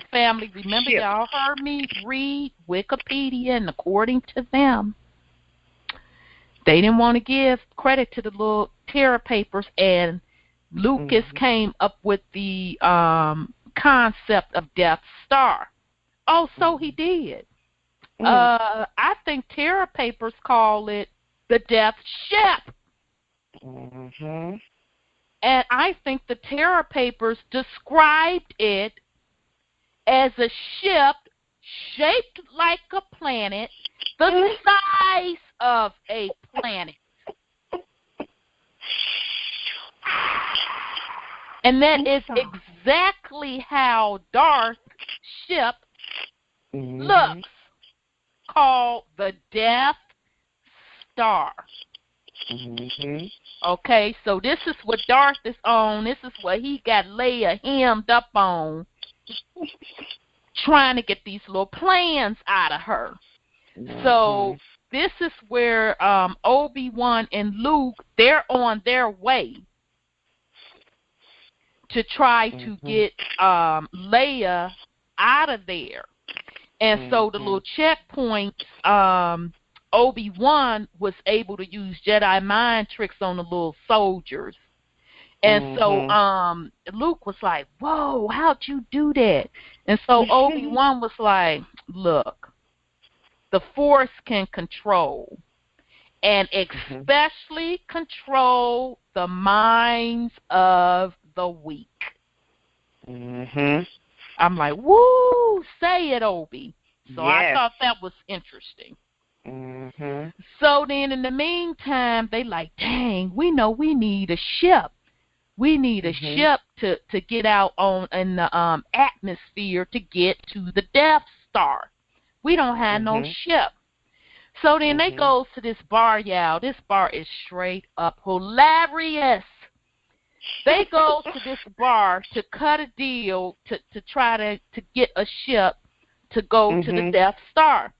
family, remember y'all heard me read Wikipedia, and according to them, they didn't want to give credit to the little Terra Papers, and Lucas came up with the concept of Death Star. Oh, so he did. I think Terra Papers call it the Death Ship. And I think the Terra Papers described it as a ship shaped like a planet, the size of a planet. And that is exactly how Darth's ship looks, called the Death Star. Okay, so this is what Darth is on. This is what he got Leia hemmed up on, trying to get these little plans out of her. So this is where Obi-Wan and Luke, they're on their way to try to get Leia out of there. And so the little checkpoints, Obi-Wan was able to use Jedi mind tricks on the little soldiers. And so Luke was like, whoa, how'd you do that? And so Obi-Wan was like, look, the Force can control, and especially control the minds of the weak. I'm like, woo, say it, Obi. So I thought that was interesting. Mhm. So then in the meantime, they like, dang, we know we need a ship. We need a ship to get out on in the atmosphere to get to the Death Star. We don't have no ship. So then they go to this bar, y'all. This bar is straight up hilarious. They go to this bar to cut a deal to try to get a ship to go to the Death Star.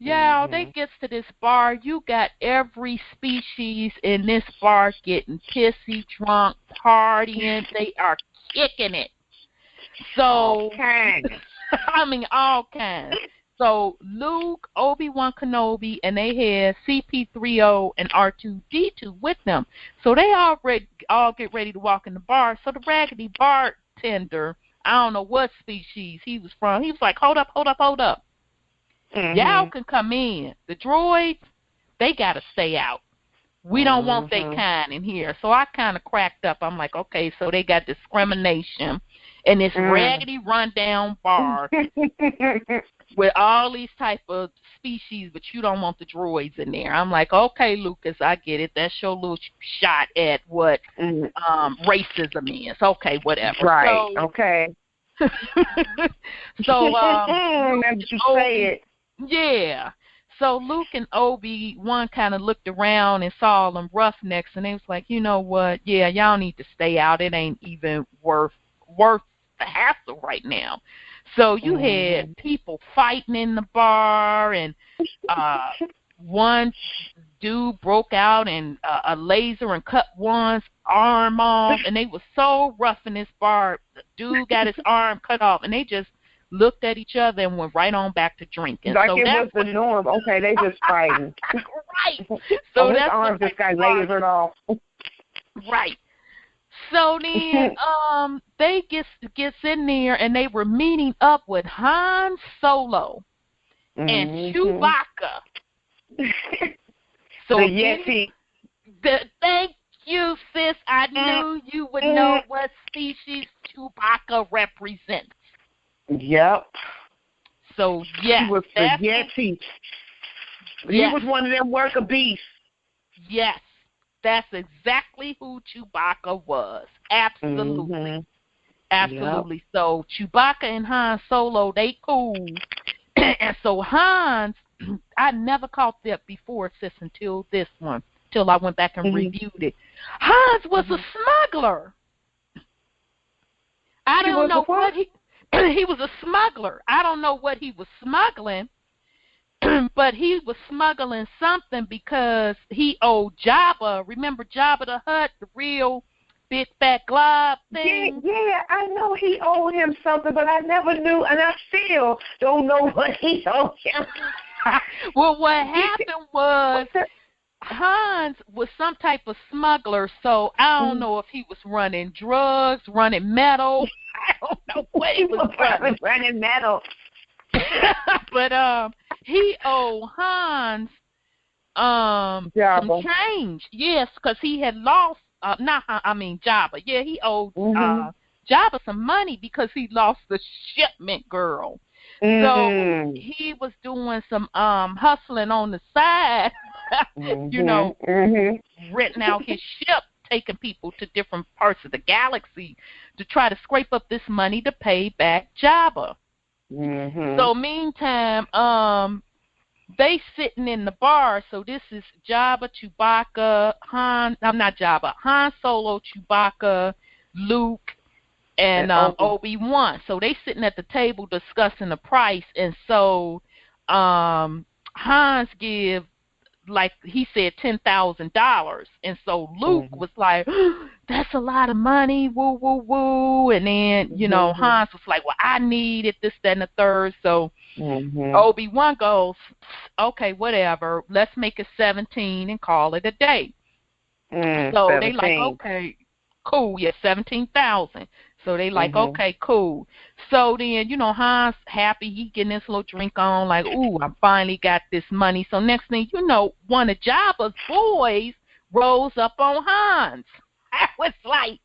Yeah, they gets to this bar. You got every species in this bar getting pissy, drunk, partying. They are kicking it. So, all kinds. I mean, all kinds. So Luke, Obi-Wan Kenobi, and they had CP3O and R2-D2 with them. So they all get ready to walk in the bar. So the raggedy bartender, I don't know what species he was from, he was like, hold up. Y'all can come in. The droids, they got to stay out. We don't want their kind in here. So I kind of cracked up. I'm like, okay, so they got discrimination in this raggedy, rundown bar with all these type of species, but you don't want the droids in there. I'm like, okay, Lucas, I get it. That's your little shot at what racism is. Okay, whatever. Right, so, okay. So, you say it. Yeah. So Luke and Obi-Wan kind of looked around and saw them roughnecks, and they was like, you know what? Yeah, y'all need to stay out. It ain't even worth the hassle right now. So you had people fighting in the bar, and one dude broke out in a laser and cut one's arm off, and they were so rough in this bar. The dude got his arm cut off, and they just looked at each other and went right on back to drinking. Like so it was the norm. Okay, they just fighting. Right. So his arm just got lasered off. Right. So then they gets in there, and they were meeting up with Han Solo and Chewbacca. So the Yeti. Thank you, sis. I knew you would know what species Chewbacca represents. Yep. So, yes. He was the Yeti. He was one of them worker beasts. Yes. That's exactly who Chewbacca was. Absolutely. Absolutely. Yep. So, Chewbacca and Han Solo, they cool. And so, Hans, I never caught that before, sis, until this one, till I went back and reviewed it. Hans was a smuggler. I don't know what he was a smuggler. I don't know what he was smuggling, but he was smuggling something because he owed Jabba. Remember Jabba the Hutt, the real big fat glob thing? Yeah, I know he owed him something, but I never knew, and I still don't know what he owed him. Well, what happened was Hans was some type of smuggler, so I don't know if he was running drugs, running metal. I don't know what he was running metal. But he owed Hans some change. Yes, because he had lost Jabba. Yeah, he owed Jabba some money because he lost the shipment girl. So he was doing some hustling on the side, renting out his ship, taking people to different parts of the galaxy to try to scrape up this money to pay back Jabba. So meantime, they sitting in the bar. So this is Jabba, Chewbacca, Han Solo, Chewbacca, Luke, and Obi-Wan. So they sitting at the table discussing the price, and so Hans give, like he said, $10,000, and so Luke was like, "That's a lot of money, woo woo woo." And then Hans was like, "Well, I need it, this, that, and the third." So Obi-Wan goes, "Okay, whatever. Let's make it 17 and call it a day." So 17. They like, "Okay, cool, yeah, 17,000." So they like, okay, cool. So then, Hans happy, he getting this little drink on, like, ooh, I finally got this money. So next thing you know, one of Jabba's boys rolls up on Hans. I was like,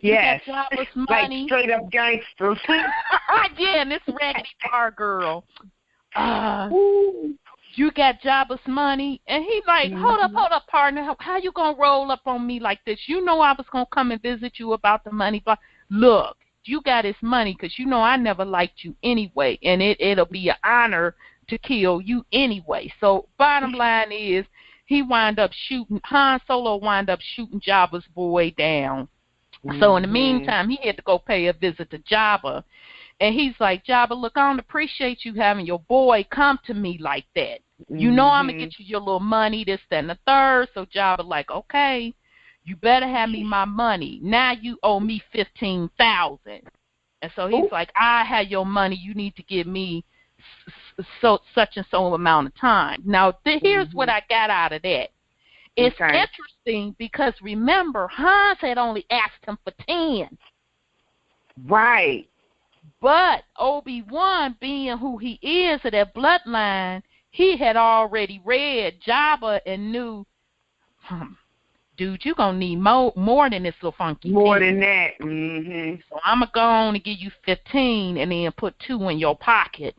Yes. You got Jabba's Like money. straight up gangsters. Yeah, and this raggedy bar girl. You got Jabba's money. And he like, hold up, partner. How you going to roll up on me like this? You know I was going to come and visit you about the money. But look, you got his money because you know I never liked you anyway. And it'll be an honor to kill you anyway. So bottom line is, Han Solo wind up shooting Jabba's boy down. So in the meantime, he had to go pay a visit to Jabba. And he's like, Jabba, look, I don't appreciate you having your boy come to me like that. You know I'm going to get you your little money, this, that, and the third. So Jabba like, okay, you better have me my money. Now you owe me $15,000. And so he's like, I have your money. You need to give me such and so amount of time. Now, here's what I got out of that. It's interesting because, remember, Hans had only asked him for 10. Right. But Obi-Wan, being who he is of that bloodline, he had already read Jabba and knew, dude, you're going to need more than this little funky More 10. than that. So I'm going to go on and give you 15 and then put 2 in your pocket.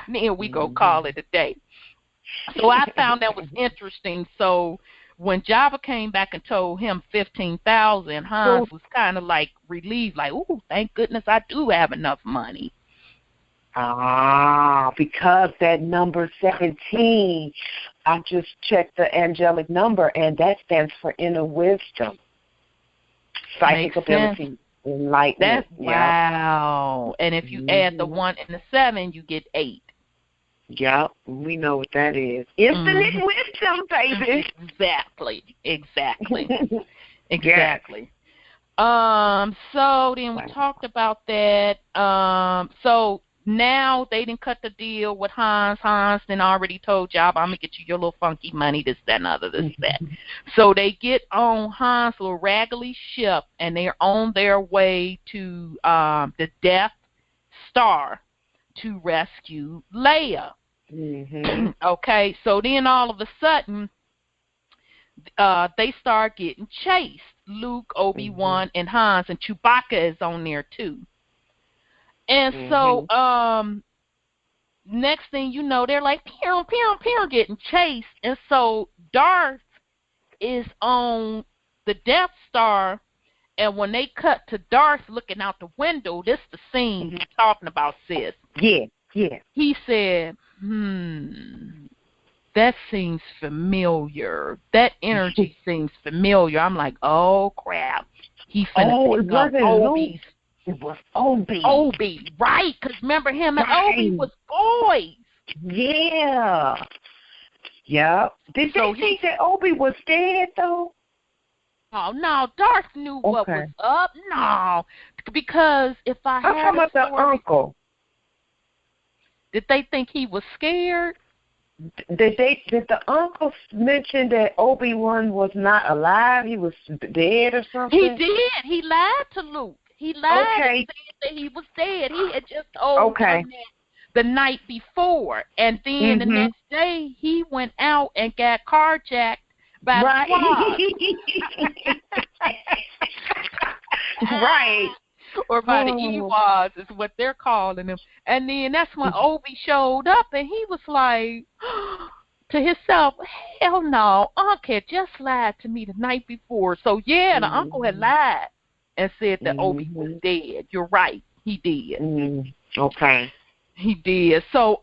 And then we go call it a day. So I found that was interesting. So when Jabba came back and told him 15,000, Hans was kind of like relieved, like, "Ooh, thank goodness I do have enough money." Because that number 17, I just checked the angelic number, and that stands for inner wisdom, psychic ability, enlightenment. Wow. And if you add the 1 and the 7, you get 8. Yep, we know what that is. Infinite wisdom, baby. Exactly. So then we talked about that. So now they didn't cut the deal with Hans. Hans then already told Jabba, I'm going to get you your little funky money, this, that, and other, this, that. So they get on Hans' little raggedy ship, and they're on their way to the Death Star to rescue Leia. Okay, so then all of a sudden, they start getting chased. Luke, Obi-Wan, and Hans, and Chewbacca is on there too. And so, next thing you know, they're like, pew, pew, pew, getting chased. And so Darth is on the Death Star, and when they cut to Darth looking out the window, this is the scene you're talking about, sis. Yeah. He said, that seems familiar. That energy seems familiar. I'm like, oh, crap. He finna pick up Obi's. It was Obi. Obi, right? Because remember, him and Obi was boys. Yeah. Yep. Did they think that Obi was dead, though? Oh, no. Darth knew what was up. No. Because if I had I'm talking about the uncle. Did they think he was scared? Did the uncle mention that Obi-Wan was not alive? He was dead or something? He did. He lied to Luke. He lied and said that he was dead. He had just told him that the night before. And then the next day, he went out and got carjacked by the squad. Right. Or by the Ewoks is what they're calling them. And then that's when Obi showed up, and he was like to himself, hell no, Uncle had just lied to me the night before. So, yeah, the uncle had lied and said that Obi was dead. You're right. He did. Okay. He did. So,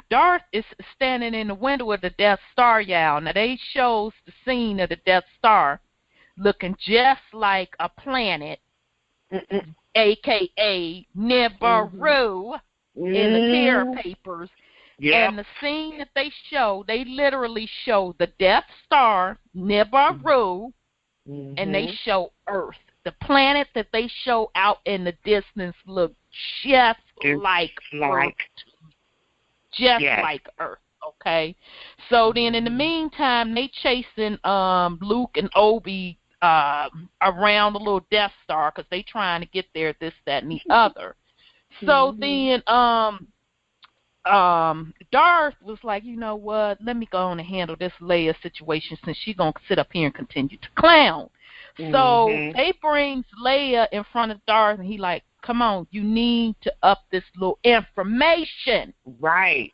Darth is standing in the window of the Death Star, y'all. Now, they shows the scene of the Death Star looking just like a planet, a.k.a. Nibiru in the Terra Papers. And the scene that they show, they literally show the Death Star, Nibiru, and they show Earth. The planet that they show out in the distance looks just like Earth. Just like Earth, okay? So then in the meantime, they chasing Luke and Obi around the little Death Star because they trying to get there, this, that, and the other. So then Darth was like, you know what, let me go on and handle this Leia situation since she's going to sit up here and continue to clown. So Mhm. they brings Leia in front of Darth, and he like, come on, you need to up this little information. Right.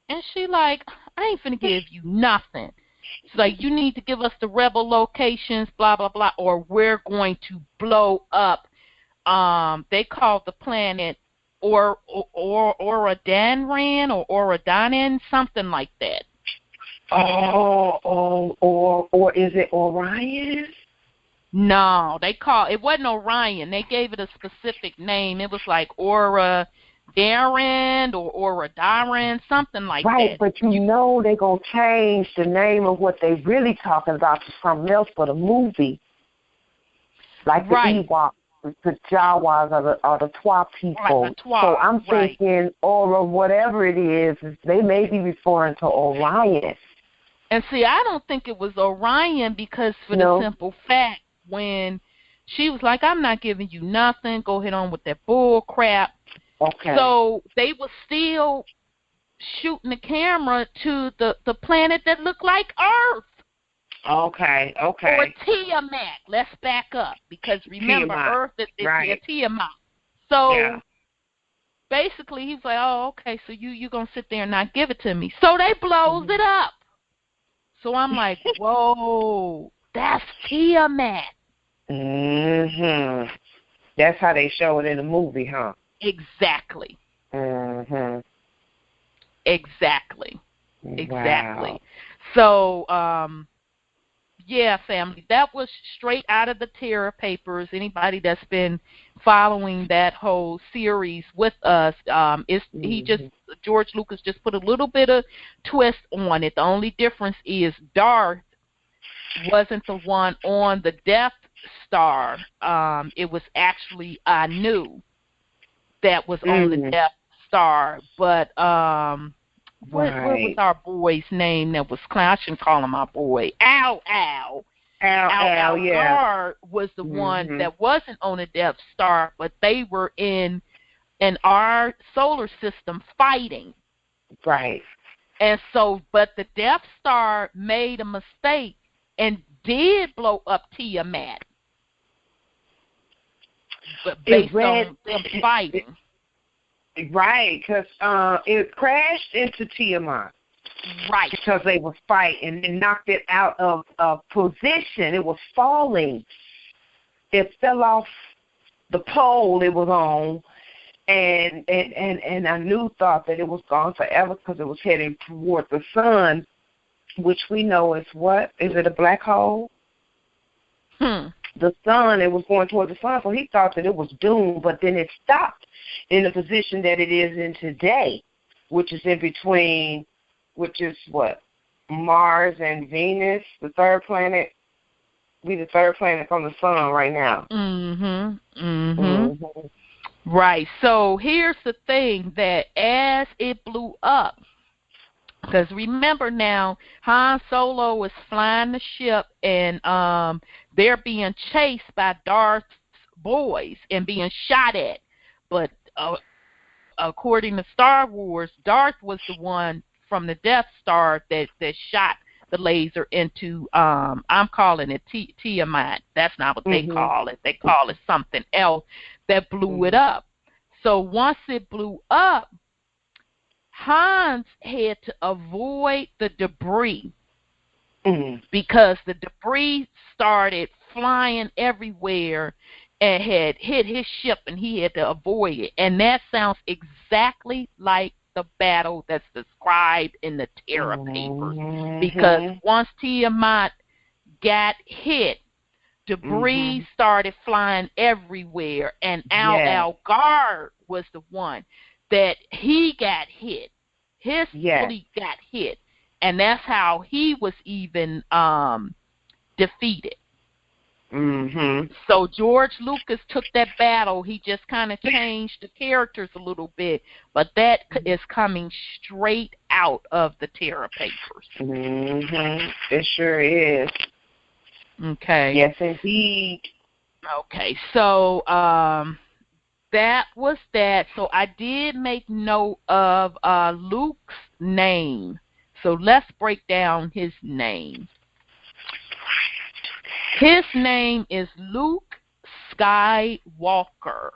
And she like, I ain't finna give you nothing. It's like, you need to give us the rebel locations, blah, blah, blah, or we're going to blow up. They called the planet Oradanran or Oradanen, something like that. Or is it Orion? No, it wasn't Orion. They gave it a specific name. It was like Aura Darren or Aura Darren, something like Right, that. but you know they're going to change the name of what they really talking about to something else for the movie. Like the Ewoks, the Jawas, or the Twa people. Right, the Twa, so I'm thinking Aura, whatever it is, they may be referring to Orion. And see, I don't think it was Orion because for the simple fact, when she was like, I'm not giving you nothing, go ahead on with that bull crap. Okay. So they were still shooting the camera to the planet that looked like Earth. Okay. Or Tiamat. Let's back up because remember, Tiamat. Earth is right. Tiamat. So basically, he was like, oh, okay, so you're going to sit there and not give it to me. So they blows it up. So I'm like, whoa, that's Tiamat. Mhm. That's how they show it in the movie, huh? Exactly. Mhm. Exactly. Wow. Exactly. So, yeah, family, that was straight out of the Terra Papers. Anybody that's been following that whole series with us, George Lucas just put a little bit of twist on it. The only difference is Darth wasn't the one on the Death Star. It was actually Anu that was on the Death Star. But what was our boy's name that was clown? I shouldn't call him our boy. Al, Guard was the one that wasn't on the Death Star, but they were in our solar system fighting. Right. And so, but the Death Star made a mistake and did blow up Tiamat. But based on them fighting. Right, because it crashed into Tiamat. Right. Because they were fighting and knocked it out of position. It was falling. It fell off the pole it was on, and I thought that it was gone forever because it was heading toward the sun, which we know is what? Is it a black hole? The sun, it was going toward the sun, so he thought that it was doomed, but then it stopped in the position that it is in today, which is in between, which is what? Mars and Venus, the third planet. We the third planet from the sun right now. Right. So here's the thing, that as it blew up, because remember now, Han Solo is flying the ship, and they're being chased by Darth's boys and being shot at. But according to Star Wars, Darth was the one from the Death Star that shot the laser into, I'm calling it Tiamat. That's not what they call it. They call it something else that blew it up. So once it blew up, Hans had to avoid the debris because the debris started flying everywhere and had hit his ship, and he had to avoid it. And that sounds exactly like the battle that's described in the Terra Papers. Because once Tiamat got hit, debris started flying everywhere, and Al Guard was the one that he got hit. His fleet got hit, and that's how he was even defeated. So George Lucas took that battle. He just kind of changed the characters a little bit, but that is coming straight out of the Terra Papers. It sure is. Okay. Yes, indeed. Okay, so that was that. So I did make note of Luke's name. So let's break down his name. His name is Luke Skywalker.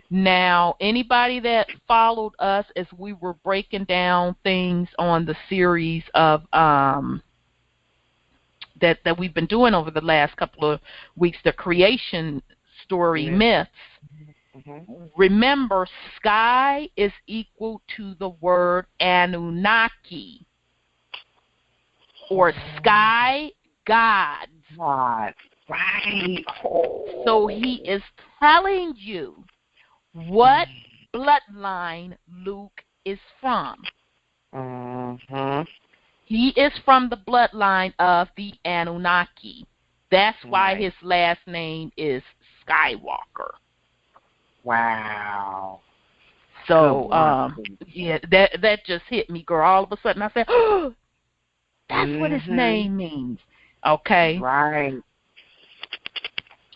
Now, anybody that followed us as we were breaking down things on the series of that we've been doing over the last couple of weeks, the creation story myths, remember, sky is equal to the word Anunnaki, or sky gods. God, right. Oh. So he is telling you what bloodline Luke is from. He is from the bloodline of the Anunnaki. That's why his last name is Skywalker. Wow. So, yeah, that just hit me, girl. All of a sudden I said, oh, that's what his name means. Okay? Right.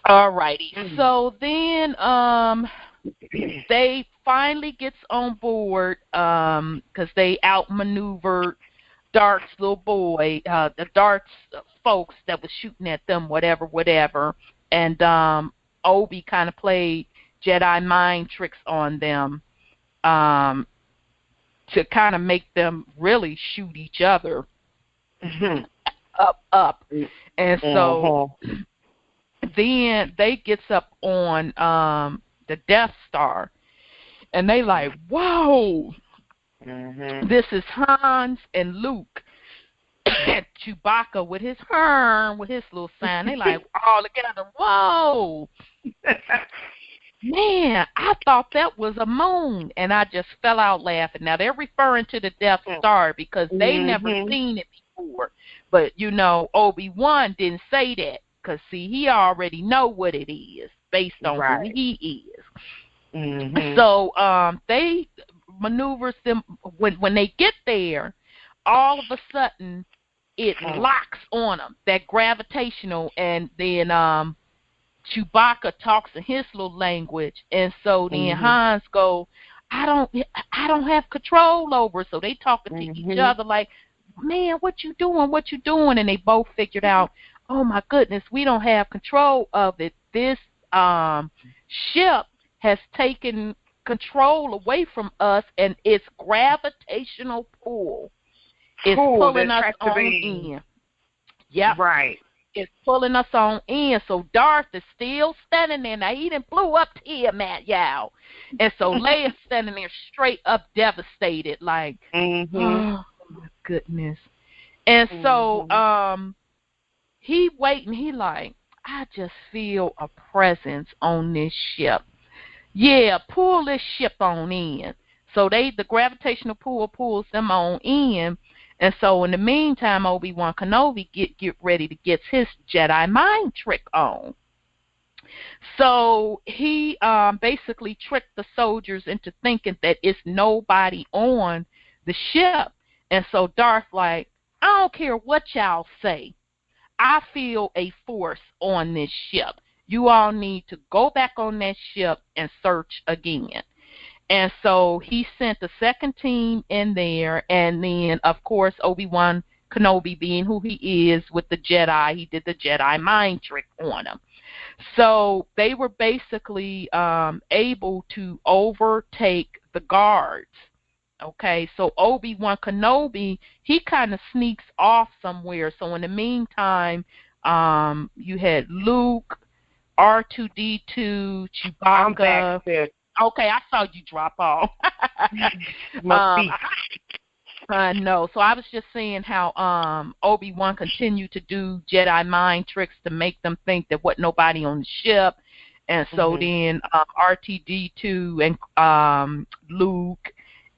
All righty. So then they finally gets on board because they outmaneuvered Dart's little boy, the Dart's folks that was shooting at them, whatever. And Obi kind of played Jedi mind tricks on them to kind of make them really shoot each other up. And so then they gets up on the Death Star, and they like, whoa, this is Hans and Luke and Chewbacca with his little sign. They like all together, whoa. Man, I thought that was a moon, and I just fell out laughing. Now, they're referring to the Death Star because they never seen it before. But, you know, Obi-Wan didn't say that because, see, he already know what it is based on who he is. So they maneuvers them. When they get there, all of a sudden it locks on them, that gravitational, and then Chewbacca talks in his little language, and so then Hans go, I don't have control over it. So they talking to each other like, man, what you doing? And they both figured out, oh my goodness, we don't have control of it. This ship has taken control away from us, and its gravitational pull is pulling us on in. Yep. Right. It's pulling us on in. So Darth is still standing there. Now, he didn't blew up here, Matt Yao. And so Leia's standing there straight up devastated, like, oh, my goodness. And so he waiting. He like, I just feel a presence on this ship. Yeah, pull this ship on in. So the gravitational pull pulls them on in. And so in the meantime, Obi-Wan Kenobi get ready to get his Jedi mind trick on. So he basically tricked the soldiers into thinking that it's nobody on the ship. And so Darth like, I don't care what y'all say. I feel a force on this ship. You all need to go back on that ship and search again. And so he sent the second team in there, and then, of course, Obi-Wan Kenobi, being who he is with the Jedi, he did the Jedi mind trick on him. So they were basically able to overtake the guards. Okay, so Obi-Wan Kenobi, he kind of sneaks off somewhere. So in the meantime, you had Luke, R2-D2, Chewbacca. I'm back there. Okay, I saw you drop off. I know. So I was just saying how Obi-Wan continued to do Jedi mind tricks to make them think there wasn't nobody on the ship. And so then R2-D2 and Luke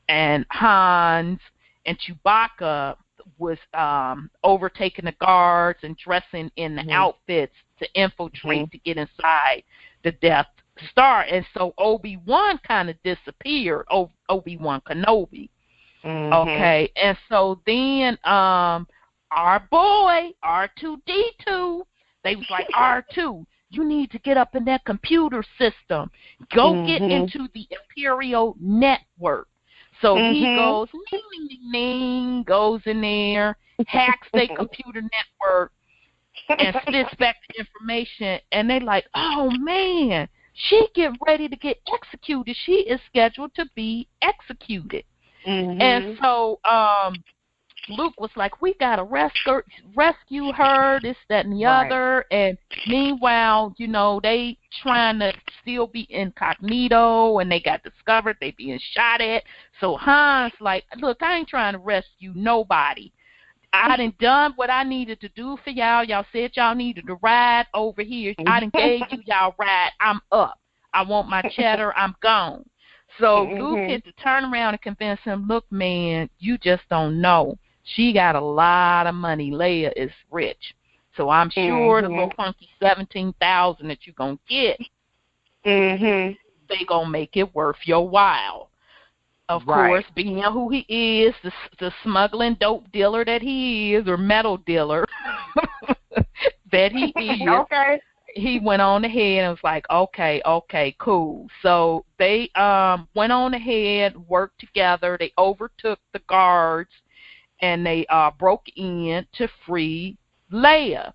and Hans and Chewbacca was overtaking the guards and dressing in the outfits to infiltrate to get inside the Death Star. And so Obi-Wan kind of disappeared, Obi-Wan Kenobi. Okay, and so then our boy R2-D2, they was like, R2, you need to get up in that computer system. Go get into the Imperial network. So he goes, goes in there, hacks their computer network, and spits back the information, and they like, oh man, she get ready to get executed. She is scheduled to be executed. And so Luke was like, we got to rescue her, this, that, and the other. And meanwhile, you know, they trying to still be incognito, and they got discovered. They being shot at. So Han's like, look, I ain't trying to rescue nobody. I done what I needed to do for y'all. Y'all said y'all needed to ride over here. I done gave you y'all ride. I'm up. I want my cheddar. I'm gone. So Luke had to turn around and convince him, look, man, you just don't know. She got a lot of money. Leia is rich. So I'm sure the little funky 17,000 that you're going to get, they going to make it worth your while. Of course, being who he is, the smuggling dope dealer that he is, or metal dealer that he is, he went on ahead and was like, okay, cool. So they went on ahead, worked together. They overtook the guards, and they broke in to free Leia.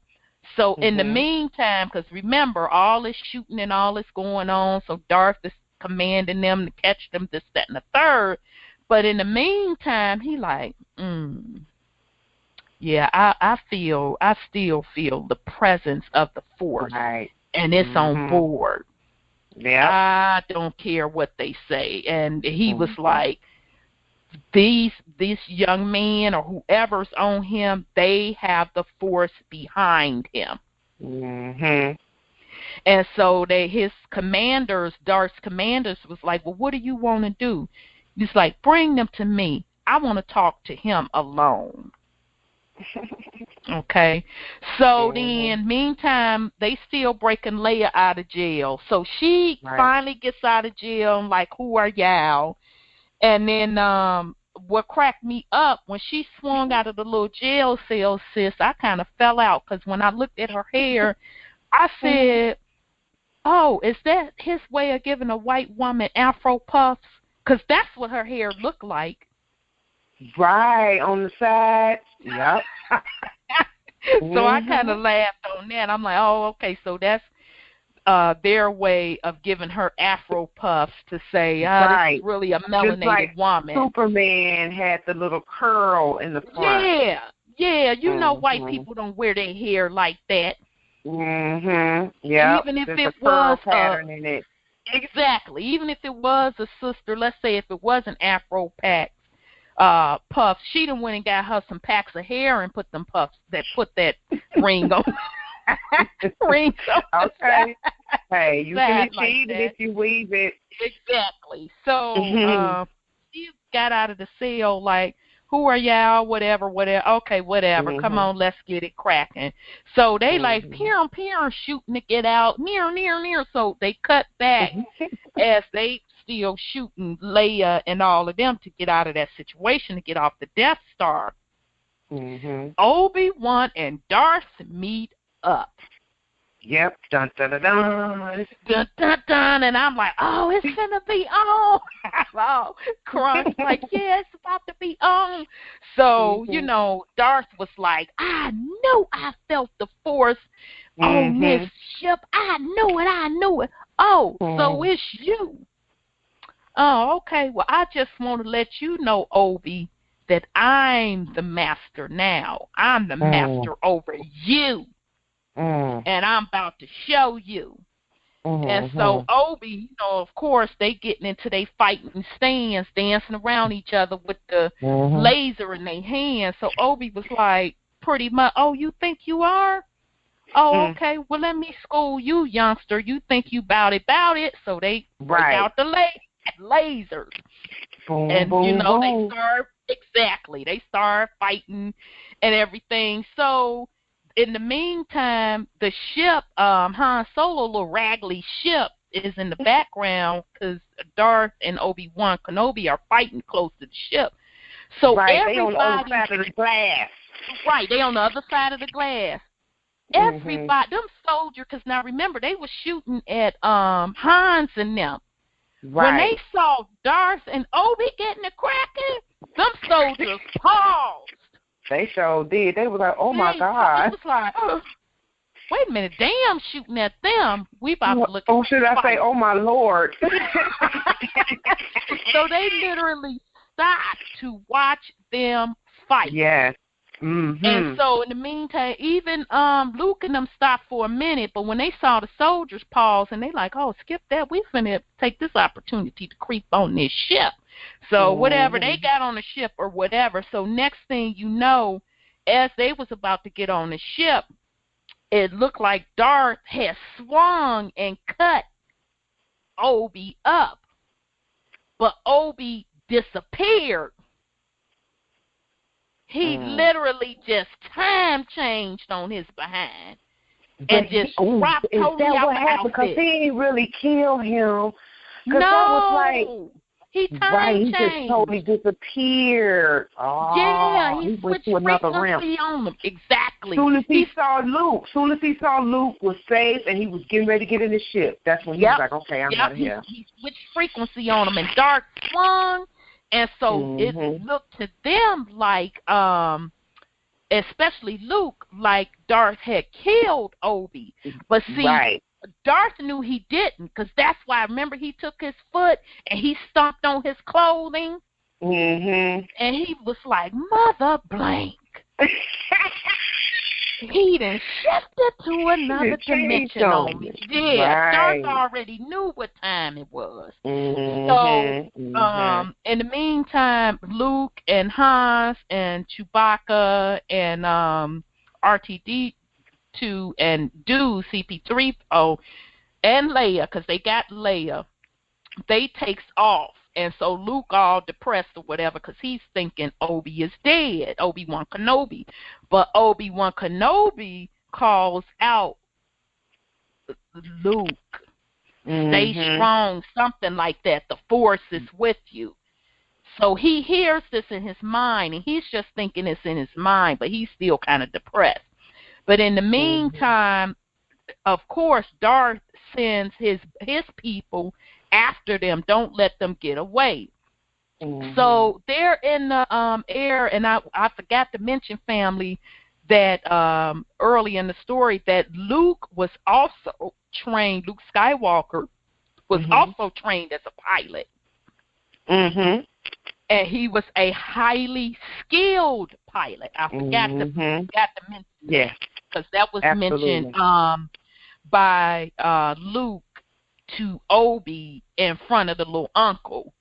So in the meantime, because remember, all this shooting and all this going on, so Darth is commanding them to catch them, this, that, and the third. But in the meantime, he like, yeah, I still feel the presence of the Force, and it's on board. Yeah, I don't care what they say. And he was like, this young man or whoever's on him, they have the Force behind him. And so his commanders, Darth's commanders, was like, well, what do you want to do? He's like, bring them to me. I want to talk to him alone. Okay. So then, meantime, they still breaking Leia out of jail. So she finally gets out of jail and like, who are y'all? And then what cracked me up, when she swung out of the little jail cell, sis, I kind of fell out, because when I looked at her hair, I said, oh, is that his way of giving a white woman Afro puffs? Because that's what her hair looked like. Right, on the side. Yep. So I kind of laughed on that. I'm like, oh, okay, so that's their way of giving her Afro puffs to say, this is really a melanated just like woman. Superman had the little curl in the front. Yeah, you know white people don't wear their hair like that. Yeah. Even if there's it a was pattern in it. Exactly. Even if it was a sister, let's say if it was an Afro pack puff, she done went and got her some packs of hair and put them puffs that put that ring on. Ring on. Okay. Hey, you can achieve it if you weave it. Exactly. So she got out of the cell like, who are y'all? Whatever. Okay, whatever. Come on, let's get it cracking. So they like peer shooting to get out. Near. So they cut back as they still shooting Leia and all of them to get out of that situation, to get off the Death Star. Obi-Wan and Darth meet up. Yep. Dun dun dun dun. Dun dun dun. And I'm like, oh, it's gonna be on. Oh, Crunch like, yeah, it's about to be on. So you know, Darth was like, I knew I felt the Force on this ship. I knew it. Oh, so it's you. Oh, okay. Well, I just want to let you know, Obi, that I'm the master now. I'm the master over you. And I'm about to show you. And so Obi, you know, of course, they getting into they fighting stands, dancing around each other with the laser in their hands. So Obi was like, pretty much, oh, you think you are? Oh, okay. Well, let me school you, youngster. You think you bout it. So they break out the lasers. And, you know, they start fighting and everything. So in the meantime, the ship, Han Solo, little raggedy ship, is in the background because Darth and Obi-Wan Kenobi are fighting close to the ship. So everybody, they on the other side of the glass. Right, they on the other side of the glass. Everybody, them soldiers, because now remember, they were shooting at Hans and them. When they saw Darth and Obi getting it cracking, them soldiers paused. They sure did. They was like, oh, my God. It was like, wait a minute, damn, shooting at them. We about to look at should I say, oh, my Lord. So they literally stopped to watch them fight. Yes. Mm-hmm. And so in the meantime, even Luke and them stopped for a minute, but when they saw the soldiers pause and they like, oh, skip that, we finna take this opportunity to creep on this ship. So whatever, they got on the ship or whatever. So next thing you know, as they was about to get on the ship, it looked like Darth had swung and cut Obi up, but Obi disappeared. He literally just time changed on his behind and just dropped totally out the outfit. Because he didn't really kill him. No, that was like, he time changed. He just totally disappeared. Oh, yeah, he switched to another realm. On them. Exactly. Soon as he saw Luke was safe and he was getting ready to get in the ship, that's when he was like, okay, I'm out of here. He switched frequency on him, and Darth swung. And so it looked to them like, especially Luke, like Darth had killed Obi. But see, Darth knew he didn't, because that's why, remember, he took his foot and he stomped on his clothing. And he was like, mother blank. He done shifted to another dimension on me. Yeah, Darth already knew what time it was. So, in the meantime, Luke and Hans and Chewbacca and R2-D2 and CP3PO and Leia, because they got Leia, they takes off. And so Luke all depressed or whatever, because he's thinking Obi is dead, Obi-Wan Kenobi. But Obi-Wan Kenobi calls out Luke, stay strong, something like that. The Force is with you. So he hears this in his mind, and he's just thinking it's in his mind, but he's still kind of depressed. But in the meantime, of course, Darth sends his people after them. Don't let them get away. So they're in the air, and I forgot to mention, family, that early in the story that Luke was also trained, Luke Skywalker was also trained as a pilot. And he was a highly skilled pilot. I forgot to mention that, because that was mentioned by Luke to Obi in front of the little uncle.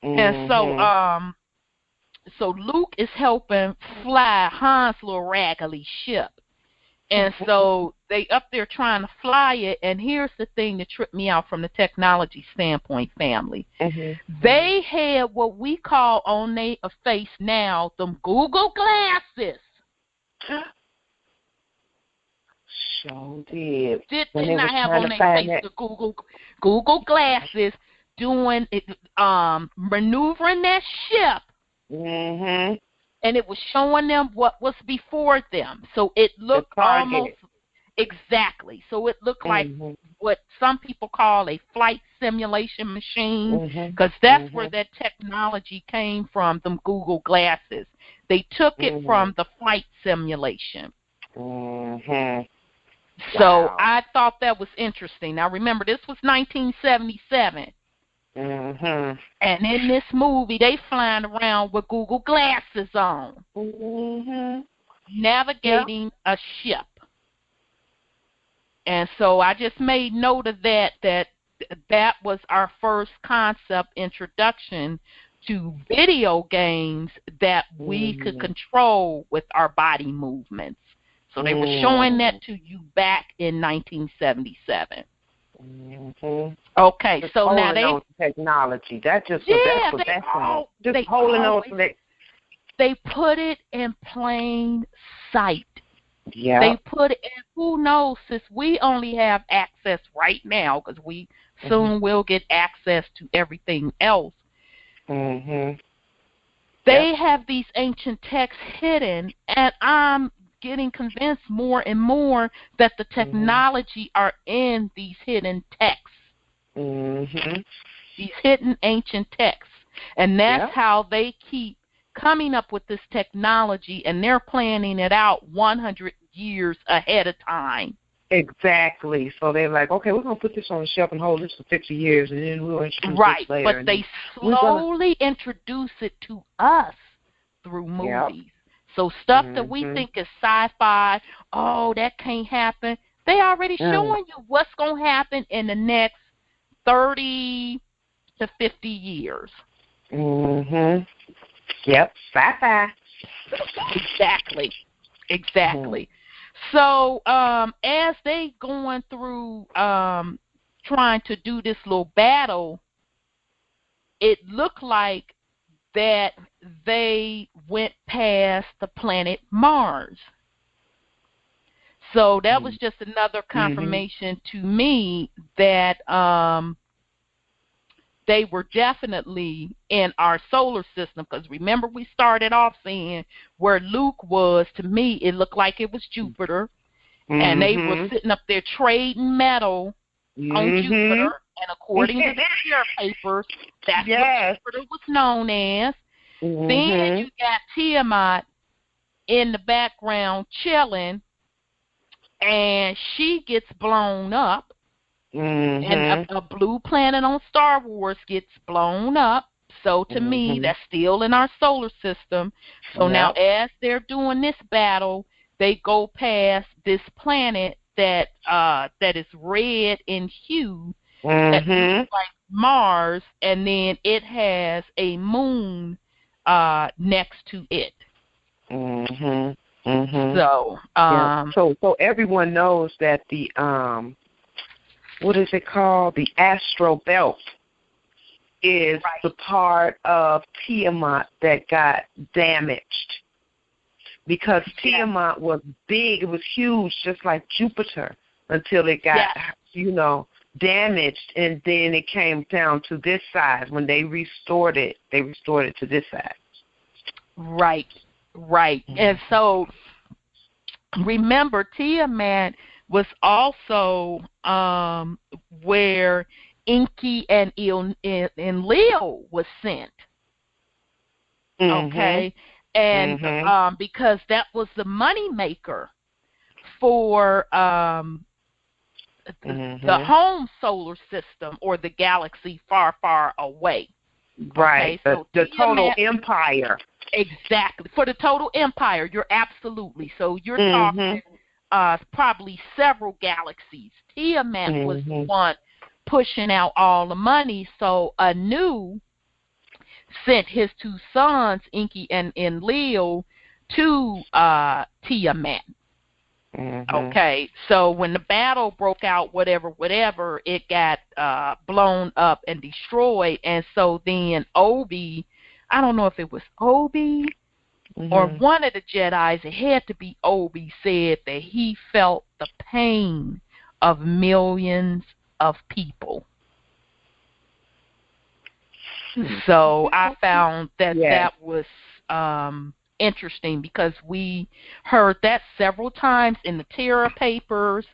And so Luke is helping fly Han's little raggedy ship. And so they up there trying to fly it, and here's the thing that tripped me out from the technology standpoint, family. They had what we call on their face now, them Google glasses. Sure did. Did they not have on their face the Google glasses, doing it, maneuvering that ship? And it was showing them what was before them. So it looked almost exactly. So it looked like what some people call a flight simulation machine, because that's where that technology came from, them Google glasses. They took it from the flight simulation. So I thought that was interesting. Now remember, this was 1977. And in this movie, they flying around with Google glasses on, navigating a ship. And so I just made note of that was our first concept introduction to video games that we could control with our body movements. So they were showing that to you back in 1977. Okay, just so now technology. That just that's holding on to that. They put it in plain sight. Yeah. They put it in. Who knows? Since we only have access right now, because we soon will get access to everything else. They have these ancient texts hidden, and I'm getting convinced more and more that the technology are in these hidden texts. These hidden ancient texts. And that's how they keep coming up with this technology, and they're planning it out 100 years ahead of time. Exactly. So they're like, okay, we're going to put this on the shelf and hold this for 50 years, and then we'll introduce this later. But they slowly introduce it to us through movies. So stuff that we think is sci-fi, oh, that can't happen, they already showing you what's going to happen in the next 30 to 50 years. Yep, sci-fi. Exactly. So as they going through trying to do this little battle, it looked like that they went past the planet Mars. So that was just another confirmation to me that they were definitely in our solar system, because remember we started off saying where Luke was, to me it looked like it was Jupiter, and they were sitting up there trading metal on Jupiter, and according to the Terra Papers, that's what Jupiter was known as. Then you got Tiamat in the background chilling, and she gets blown up. And a blue planet on Star Wars gets blown up. So to me, that's still in our solar system. So now as they're doing this battle, they go past this planet that is red in hue, that looks like Mars, and then it has a moon next to it. So so everyone knows that the what is it called? The astral belt is the part of Tiamat that got damaged, because Tiamat was big, it was huge, just like Jupiter, until it got, damaged, and then it came down to this size. When they restored it to this size. Right. And so remember, Tiamat was also where Enki and Leo was sent. Okay, and because that was the money maker for the home solar system, or the galaxy far, far away. Right, okay, so the total empire. Exactly, for the total empire, you're absolutely. So you're talking probably several galaxies. Tiamat was the one pushing out all the money. So Anu sent his two sons, Enki and Leo, to Tiamat. Okay, so when the battle broke out, whatever, it got blown up and destroyed. And so then Obi, I don't know if it was Obi or one of the Jedis, it had to be Obi, said that he felt the pain of millions of people. So I found that that was interesting, because we heard that several times in the Terra Papers,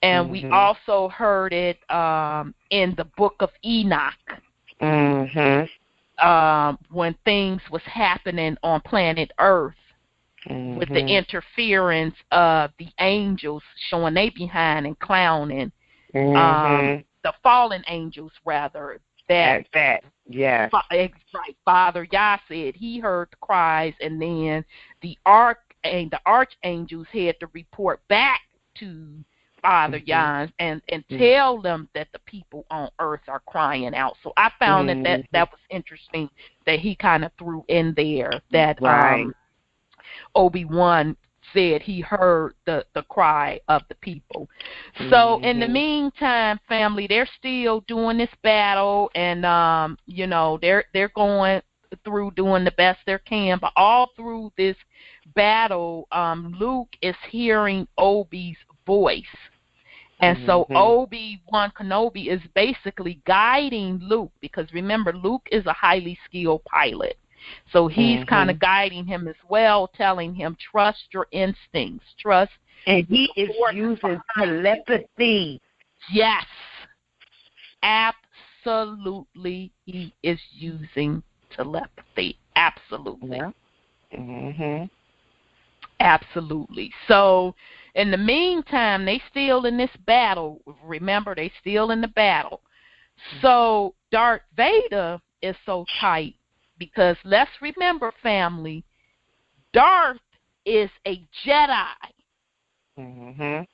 and we also heard it in the Book of Enoch. When things was happening on planet Earth with the interference of the angels showing they behind and clowning, the fallen angels rather, Father Yah said he heard the cries, and then the archangels had to report back to Father Yah and tell them that the people on earth are crying out. So I found that was interesting, that he kind of threw in there that Obi-Wan said he heard the cry of the people. So in the meantime, family, they're still doing this battle, and they're going through doing the best they can. But all through this battle, Luke is hearing Obi's voice. And so Obi-Wan Kenobi is basically guiding Luke, because remember, Luke is a highly skilled pilot. So he's kind of guiding him as well, telling him, trust your instincts, trust. And he is using telepathy. Yes, absolutely, he is using telepathy. Absolutely. Yeah. Absolutely. So, In the meantime, they still in this battle. Remember, they still in the battle. So Darth Vader is so tight because let's remember, family, Darth is a Jedi. Mhm.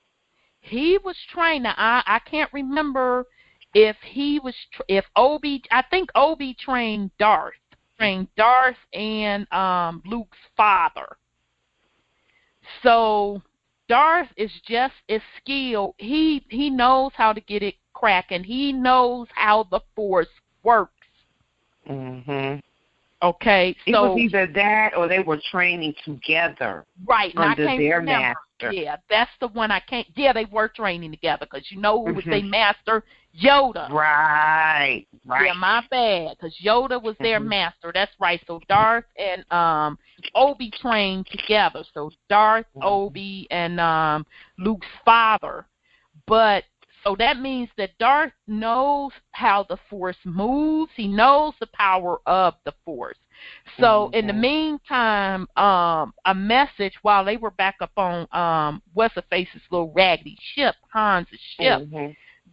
He was trained. Now, I can't remember if he was if Obi. I think Obi trained Darth. Trained Darth and Luke's father. So Darth is just as skilled. He knows how to get it cracking. He knows how the Force works. Mhm. Okay, It so was either that or they were training together. right, and under I can't their remember. master. Yeah, that's the one I can't. Yeah, they were training together because you know who was their Mhm. master? Yoda. Right. Yeah, my bad, because Yoda was their master. That's right. So Darth and Obi trained together. So Darth, Obi, and Luke's father. But so that means that Darth knows how the Force moves. He knows the power of the Force. So in the meantime, a message while they were back up on what's her face's little raggedy ship, Han's ship.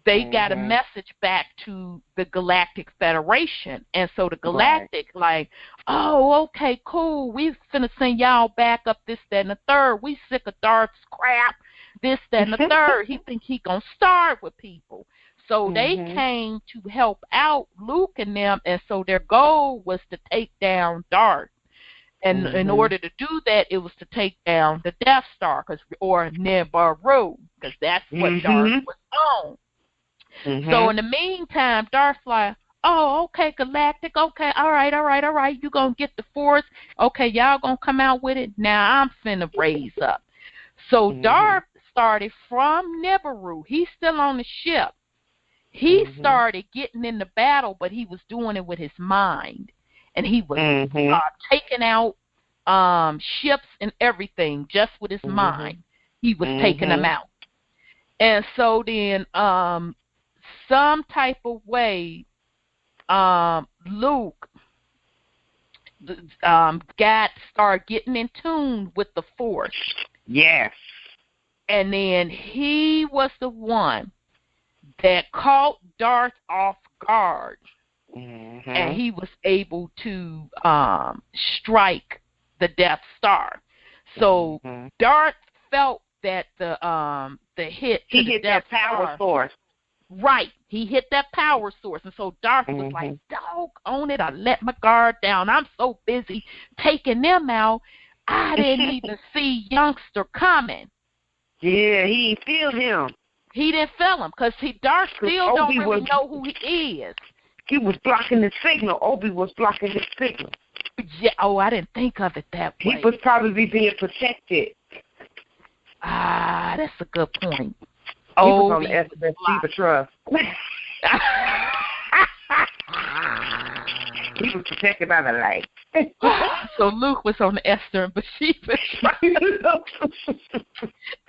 They got a message back to the Galactic Federation. And so the Galactic, like, oh, okay, cool. We finna send y'all back up this, that, and the third. We sick of Darth's crap, this, that, and the third. He think he gonna start with people. So they came to help out Luke and them, and so their goal was to take down Darth. And in order to do that, it was to take down the Death Star, or Nebaru, because that's what Darth was on. So in the meantime, Darth's like, oh, okay, Galactic, okay, all right, you gonna get the Force, okay, y'all gonna come out with it, now I'm finna raise up. So Darth started from Nibiru. He's still on the ship. He started getting in the battle, but he was doing it with his mind. And he was taking out ships and everything just with his mind. He was taking them out. And so then some type of way, Luke started getting in tune with the Force. Yes. And then he was the one that caught Darth off guard. And he was able to strike the Death Star. So Darth felt that the hit to he the hit Death that power Star, source. Right. He hit that power source. And so Darth was like, dog on it. I let my guard down. I'm so busy taking them out. I didn't even see Youngster coming. Yeah, he didn't feel him. He didn't feel him because Darth still don't really know who he is. He was blocking the signal. Obi was blocking his signal. Yeah. Oh, I didn't think of it that way. He was probably being protected. Ah, that's a good point. He was on the SSC Trust. He was protected by the light. So Luke was on the Esther and Bathsheba Trust.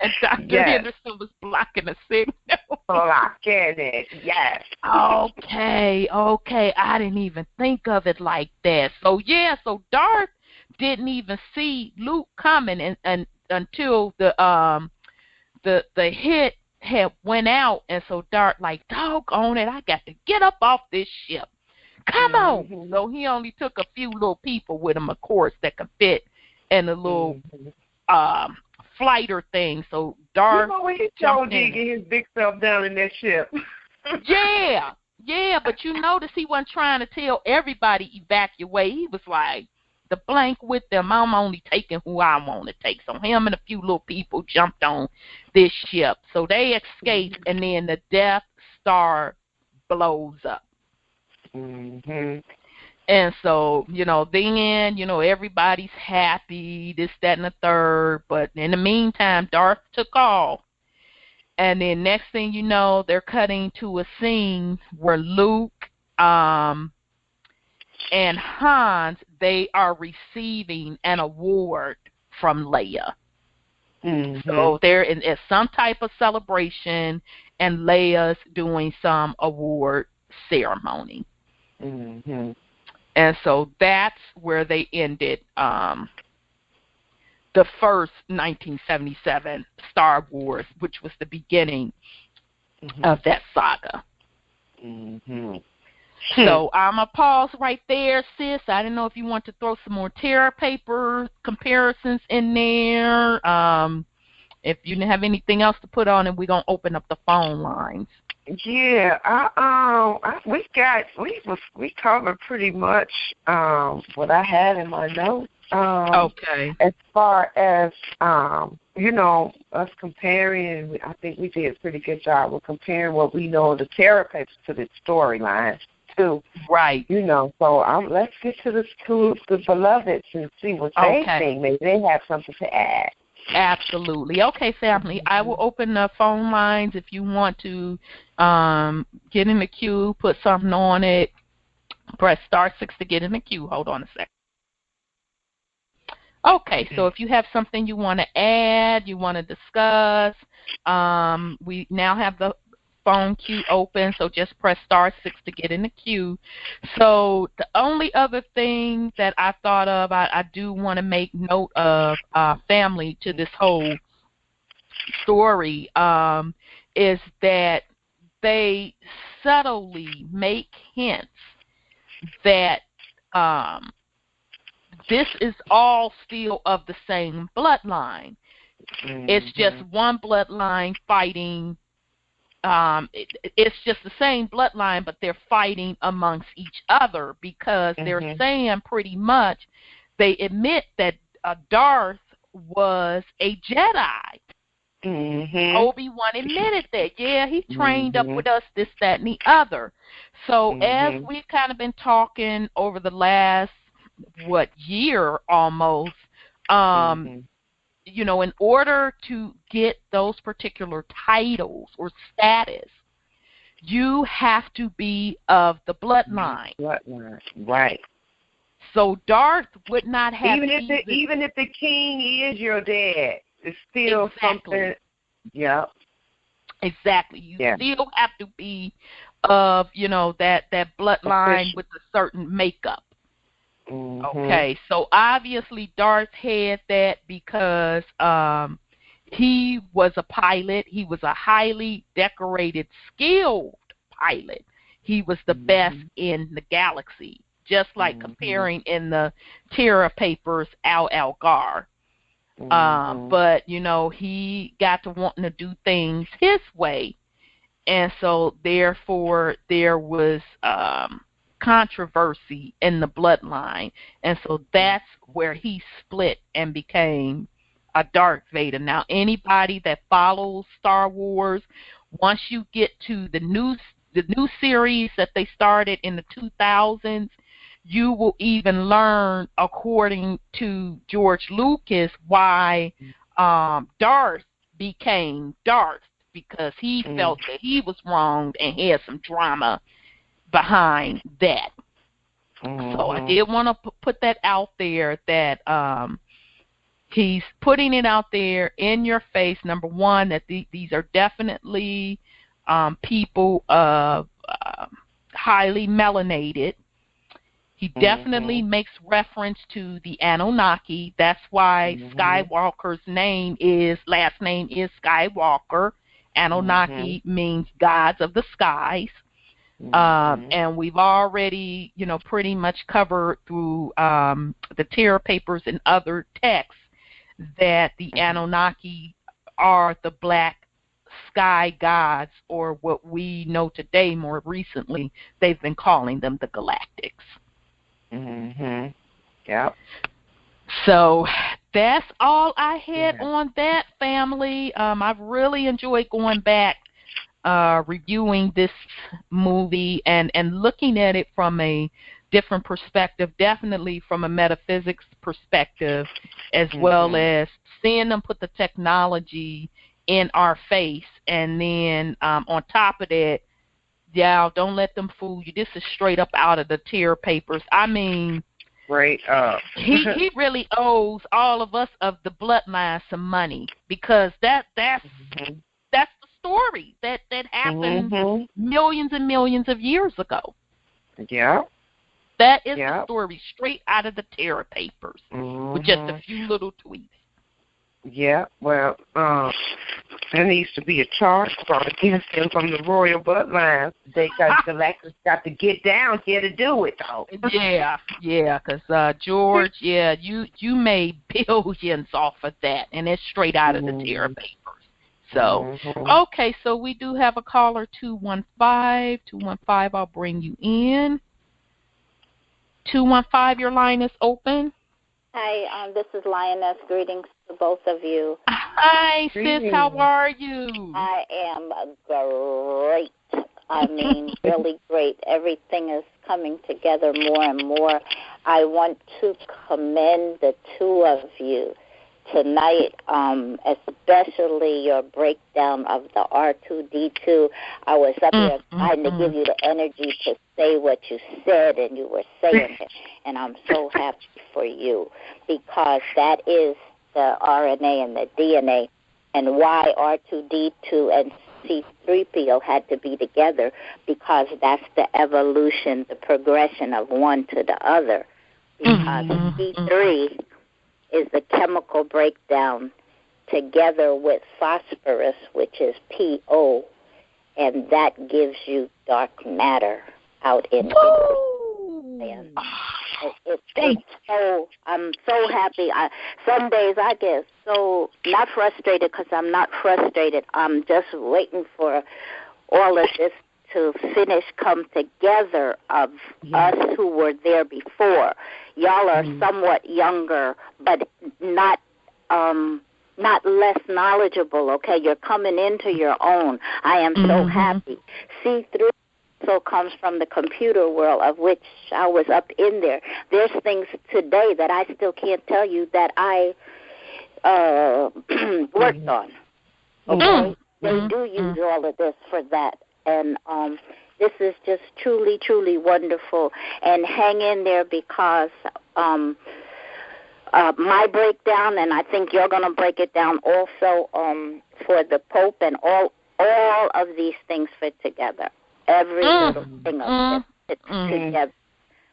And Dr. Henderson was blocking the signal. Blocking it, yes. Okay. I didn't even think of it like that. So so Darth didn't even see Luke coming and until the hit had went out, and so Darth like, doggone it, I got to get up off this ship. Come on. So he only took a few little people with him, of course, that could fit in a little flighter thing. So Darth jumped in. Get his big self down in that ship. Yeah, but you notice he wasn't trying to tell everybody evacuate. He was like, the blank with them, I'm only taking who I want to take. So him and a few little people jumped on this ship. So they escaped, and then the Death Star blows up. And so, then, everybody's happy, this, that, and the third. But in the meantime, Darth took off. And then next thing you know, they're cutting to a scene where Luke and Hans, they are receiving an award from Leia. So they're in some type of celebration, and Leia's doing some award ceremony. And so that's where they ended the first 1977 Star Wars, which was the beginning of that saga. So I'm going to pause right there, sis. I didn't know if you want to throw some more Terra Paper comparisons in there. If you didn't have anything else to put on it, we're going to open up the phone lines. Yeah, we covered pretty much what I had in my notes. Okay. As far as us comparing, I think we did a pretty good job with comparing what we know of the Terra Papers to the storyline too. Right. So let's get to the beloveds and see what they think. Maybe they have something to add. Absolutely. Okay, family. I will open the phone lines if you want to get in the queue, put something on it. Press *6 to get in the queue. Hold on a second. Okay, so if you have something you want to add, you want to discuss, we now have the phone queue open, so just press *6 to get in the queue. So the only other thing that I thought of, I do want to make note of, family, to this whole story, is that they subtly make hints that this is all still of the same bloodline. It's just one bloodline fighting. It's just the same bloodline, but they're fighting amongst each other because they're saying pretty much, they admit that Darth was a Jedi. Obi-Wan admitted that. Yeah, he trained up with us, this, that, and the other. So as we've kind of been talking over the last, year almost, in order to get those particular titles or status, you have to be of the bloodline. Right. So Darth would not have even if the king is your dad, it's still something. Yeah. Exactly. You still have to be of, that bloodline with a certain makeup. Okay, so obviously Darth had that because he was a pilot. He was a highly decorated, skilled pilot. He was the best in the galaxy, just like comparing in the Terra Papers, Algar. But, he got to wanting to do things his way. And so, therefore, there was controversy in the bloodline. And so that's where he split and became a Darth Vader. Now, anybody that follows Star Wars, once you get to the new series that they started in the 2000s, you will even learn, according to George Lucas, why Darth became Darth, because he felt that he was wronged and had some drama behind that. So I did want to put that out there, that he's putting it out there in your face, number one, that these are definitely people of highly melanated. He definitely makes reference to the Anunnaki. That's why Skywalker's last name is Skywalker. Anunnaki means gods of the skies. And we've already, pretty much covered through the Terra Papers and other texts that the Anunnaki are the black sky gods, or what we know today more recently, they've been calling them the Galactics. Yep. So that's all I had on that, family. I've really enjoyed going back, reviewing this movie and looking at it from a different perspective, definitely from a metaphysics perspective, as well as seeing them put the technology in our face. And then on top of that, don't let them fool you. This is straight up out of the Terra Papers. I mean, straight up. he really owes all of us of the bloodline some money, because that's the story that happened millions and millions of years ago. Yeah. That is the story straight out of the Terra Papers, with just a few little tweaks. Yeah, well, there needs to be a charge brought against them from the royal bloodline. They got Galactus got to get down here to do it, though. Yeah, because George, you made billions off of that, and it's straight out of the Terra Papers. So, okay, so we do have a caller, 215. 215, I'll bring you in. 215, your line is open. Hi, this is Lioness. Greetings to both of you. Hi, sis. How are you? I am great. I mean, really great. Everything is coming together more and more. I want to commend the two of you tonight, especially your breakdown of the R2D2. I was up here trying to give you the energy to say what you said, and you were saying it, and I'm so happy for you, because that is the RNA and the DNA, and why R2D2 and C3PO had to be together, because that's the evolution, the progression of one to the other, because C3 is the chemical breakdown together with phosphorus, which is PO, and that gives you dark matter out in the so I'm so happy. Some days I get so not frustrated, because I'm not frustrated. I'm just waiting for all of this to finish, come together, of us who were there before. Y'all are somewhat younger, but not less knowledgeable, okay? You're coming into your own. I am so happy. C3 also comes from the computer world, of which I was up in there. There's things today that I still can't tell you that I worked on, okay? They do use all of this for that. And this is just truly, truly wonderful. And hang in there, because my breakdown, and I think you're going to break it down also, for the Pope, and all of these things fit together. Every little thing of it fits together.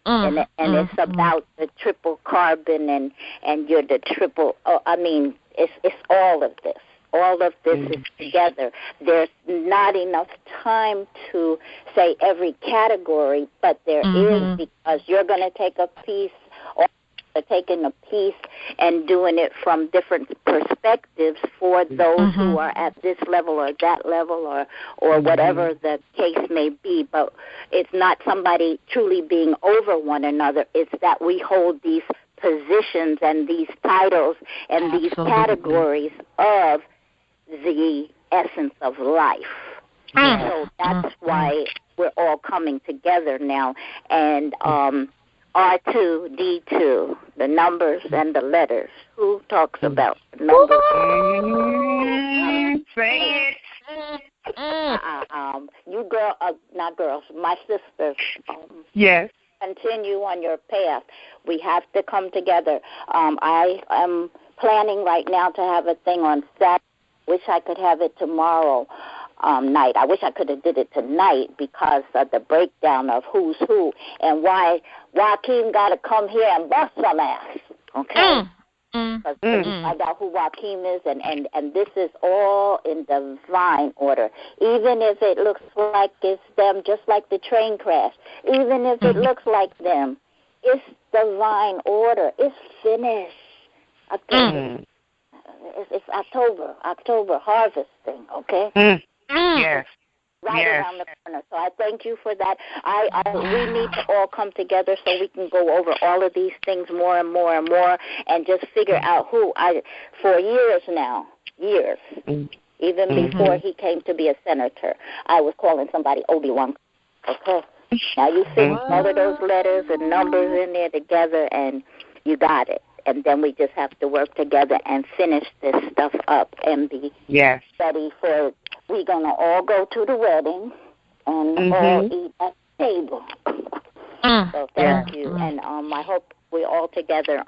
And it's about the triple carbon, and you're the triple, it's all of this. All of this is together. There's not enough time to say every category, but there is, because you're going to take a piece, or taking a piece and doing it from different perspectives for those who are at this level or that level, or whatever the case may be. But it's not somebody truly being over one another. It's that we hold these positions and these titles and these categories of the essence of life. So that's why we're all coming together now. And R2D2, the numbers and the letters. Who talks about the numbers? Say it. You not girls, my sisters. Yes. Continue on your path. We have to come together. I am planning right now to have a thing on Saturday. Wish I could have it tomorrow night. I wish I could have did it tonight, because of the breakdown of who's who and why Joaquin got to come here and bust some ass. Okay? Because I got who Joaquin is, and this is all in divine order. Even if it looks like it's them, just like the train crash, even if it looks like them, it's divine order. It's finished. It's October harvesting, okay? Yes. Right around the corner. So I thank you for that. We need to all come together so we can go over all of these things more and more and more, and just figure out for years now, even before he came to be a senator, I was calling somebody Obi-Wan. Okay? Now you fix all of those letters and numbers in there together, and you got it. And then we just have to work together and finish this stuff up and be ready for. We're gonna all go to the wedding and all eat at the table. So thank you, and I hope we're all together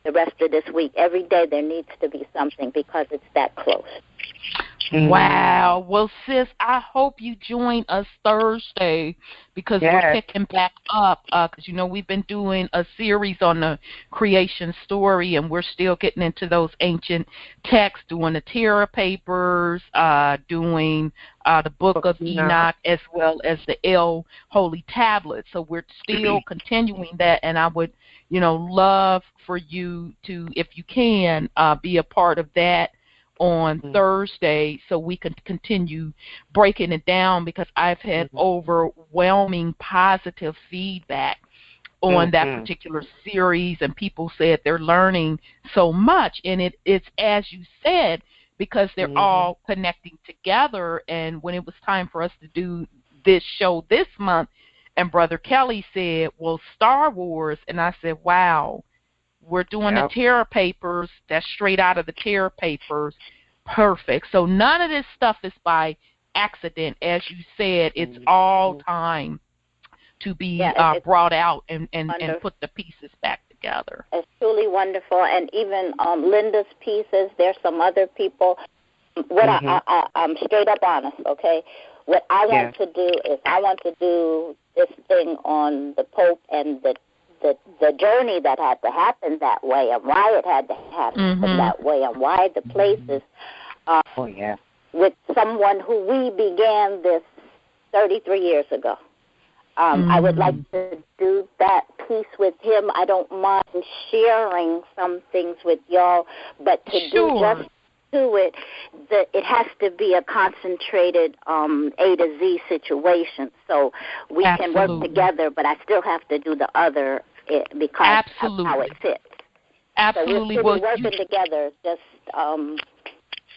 the rest of this week. Every day there needs to be something, because it's that close. Wow. Well, sis, I hope you join us Thursday because we're picking back up because, we've been doing a series on the creation story, and we're still getting into those ancient texts, doing the Terra Papers, doing the Book of Enoch, as well as the El Holy Tablet. So we're still continuing that, and I would, love for you to, if you can, be a part of that on Thursday so we can continue breaking it down, because I've had overwhelming positive feedback on that particular series, and people said they're learning so much, and it's as you said, because they're all connecting together. And when it was time for us to do this show this month, and Brother Kelly said, well, Star Wars, and I said, wow, we're doing the Terra Papers. That's straight out of the Terra Papers. Perfect. So none of this stuff is by accident. As you said, it's all time to be brought out and put the pieces back together. It's truly wonderful. And even Linda's pieces, there's some other people. What I'm straight up honest, okay? What I want to do is I want to do this thing on the Pope and the journey that had to happen that way, and why it had to happen that way, and why the places with someone who we began this 33 years ago. I would like to do that piece with him. I don't mind sharing some things with y'all, but to do just to it, it has to be a concentrated A to Z situation. So we can work together, but I still have to do the other because of how it fits. Absolutely. So we're working together. Just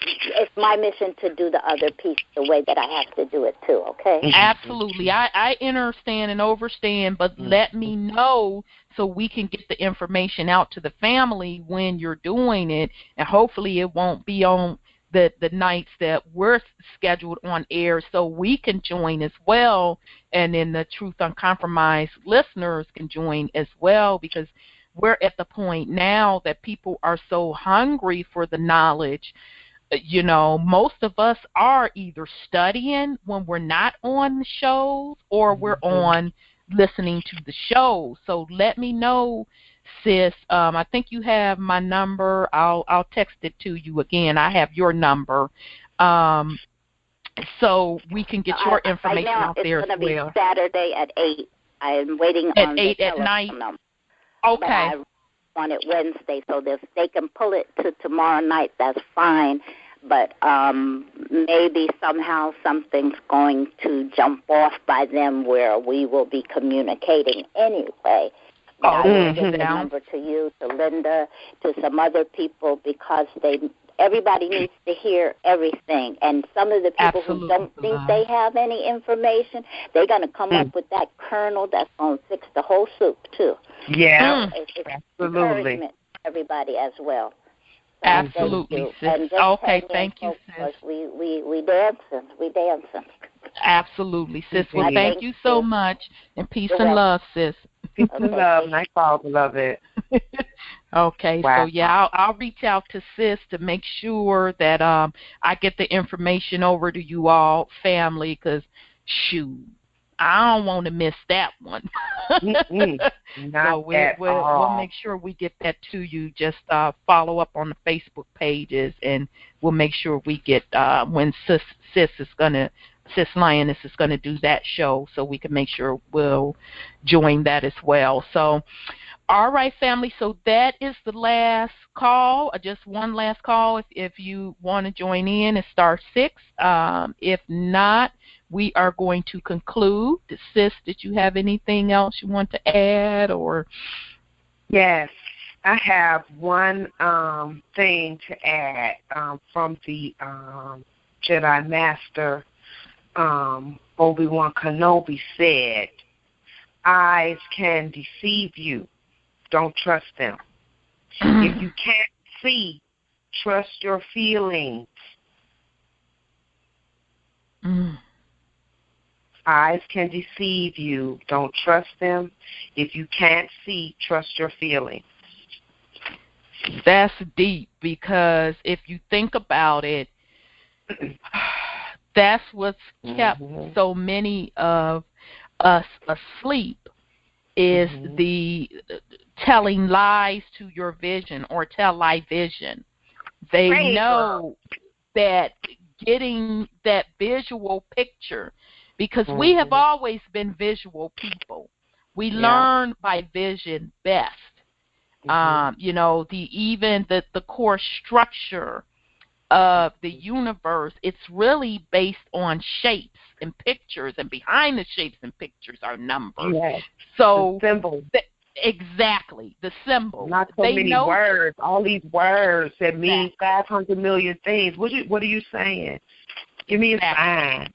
it's my mission to do the other piece the way that I have to do it too, okay? Absolutely. I understand and overstand, but let me know so we can get the information out to the family when you're doing it, and hopefully it won't be on the nights that we're scheduled on air, so we can join as well, and then the Truth Uncompromised listeners can join as well, because we're at the point now that people are so hungry for the knowledge. Most of us are either studying when we're not on the shows, or we're on listening to the show. So let me know, sis. I think you have my number. I'll text it to you again. I have your number, so we can get your information out there as well. It's going to be Saturday at 8. I am waiting at on 8 at night. Number. Okay. But I want it Wednesday, so if they can pull it to tomorrow night, that's fine. But maybe somehow something's going to jump off by them where we will be communicating anyway. But I will give the number to you, to Linda, to some other people, because everybody needs to hear everything. And some of the people who don't think they have any information, they're going to come up with that kernel that's going to fix the whole soup, too. Yeah, it's encouragement to everybody as well. So absolutely, sis. Okay, thank you, sis. We dancing. Absolutely, sis. Well, thank you so much, and peace and love, sis. Peace and love. Nice call, beloved. Okay, wow. So I'll reach out to sis to make sure that I get the information over to you all, family, because shoot, I don't want to miss that one. So we'll make sure we get that to you. Just follow up on the Facebook pages, and we'll make sure we get when Sis Lioness is gonna do that show, so we can make sure we'll join that as well. So, all right, family. So that is the last call. Just one last call. If you want to join in, it's *6. If not, we are going to conclude. Sis, did you have anything else you want to add, or? Yes, I have one thing to add from the Jedi Master Obi-Wan Kenobi said, eyes can deceive you. Don't trust them. If you can't see, trust your feelings. Eyes can deceive you. Don't trust them. If you can't see, trust your feelings. That's deep, because if you think about it, That's what's kept so many of us asleep, is the telling lies to your vision, or tell lie vision. They know that getting that visual picture, because we have always been visual people. We learn by vision best. You know, even the core structure of the universe, it's really based on shapes and pictures, and behind the shapes and pictures are numbers. Yes. So the symbols. Exactly, the symbol. Not so many words. All these words that mean 500 million things. What are you saying? Give me a sign.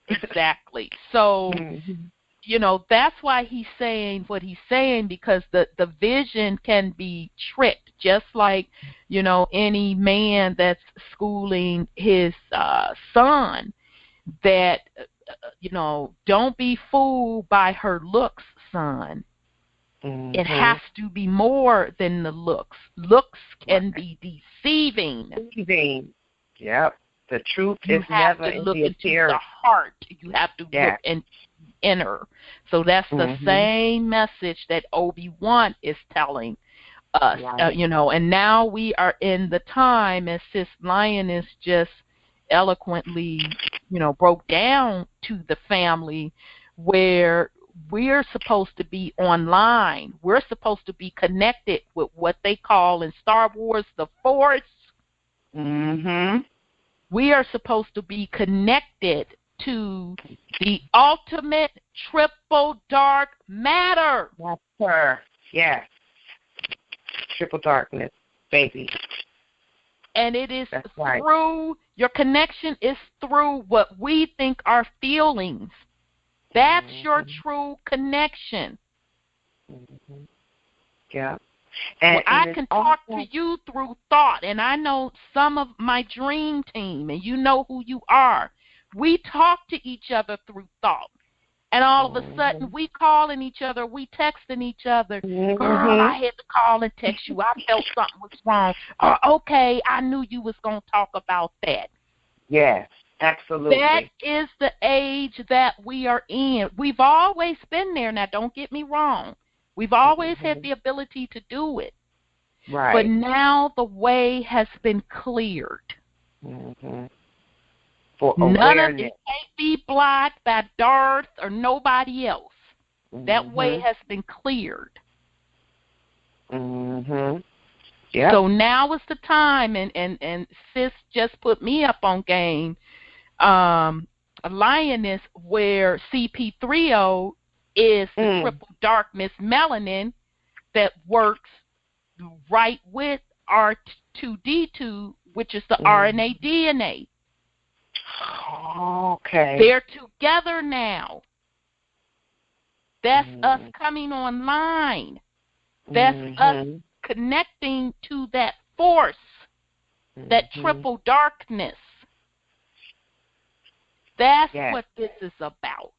Exactly. So, you know, that's why he's saying what he's saying, because the vision can be tricked, just like, you know, any man that's schooling his son, that, you know, don't be fooled by her looks, son. It has to be more than the looks. Looks can be deceiving. Yep. The truth is never in the appearance. You have to look into the heart. You have to look and inner. So that's the same message that Obi-Wan is telling us. You know, and now we are in the time, as Sis Lioness just eloquently, you know, broke down to the family, where we're supposed to be online. We're supposed to be connected with what they call in Star Wars the Force. We are supposed to be connected to the ultimate triple dark matter. That's her. Yes. Triple darkness, baby. And it is through, your connection is through what we think are feelings. That's your true connection. Yeah. And I can talk to you through thought, and I know some of my dream team, and you know who you are. We talk to each other through thought. And all of a sudden, we calling each other, we texting each other. Girl, I had to call and text you. I felt something was wrong. Or, okay, I knew you was going to talk about that. Yes. Absolutely. That is the age that we are in. We've always been there. Now, don't get me wrong. We've always had the ability to do it. Right. But now the way has been cleared. For none awareness. of it can't be blocked by Darth or nobody else. That way has been cleared. Yeah. So now is the time, and Sis just put me up on game. A lioness, where CP30 is the triple darkness melanin that works right with R2D2, which is the RNA DNA. Okay. They're together now. That's us coming online. That's us connecting to that force, that triple darkness. That's what this is about.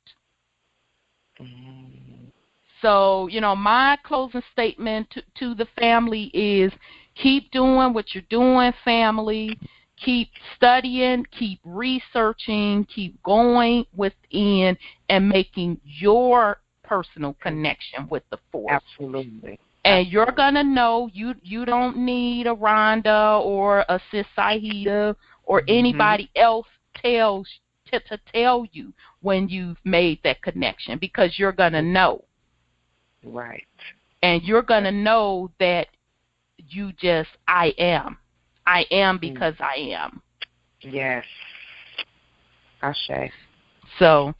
So, you know, my closing statement to the family is, keep doing what you're doing, family. Keep studying, keep researching, keep going within and making your personal connection with the force. Absolutely. And you're going to know you don't need a Rhonda or a Sis Saida or anybody else to tell you when you've made that connection, because you're going to know. Right. And you're going to know that you just, I am. I am because I am. Yes. Ashe. So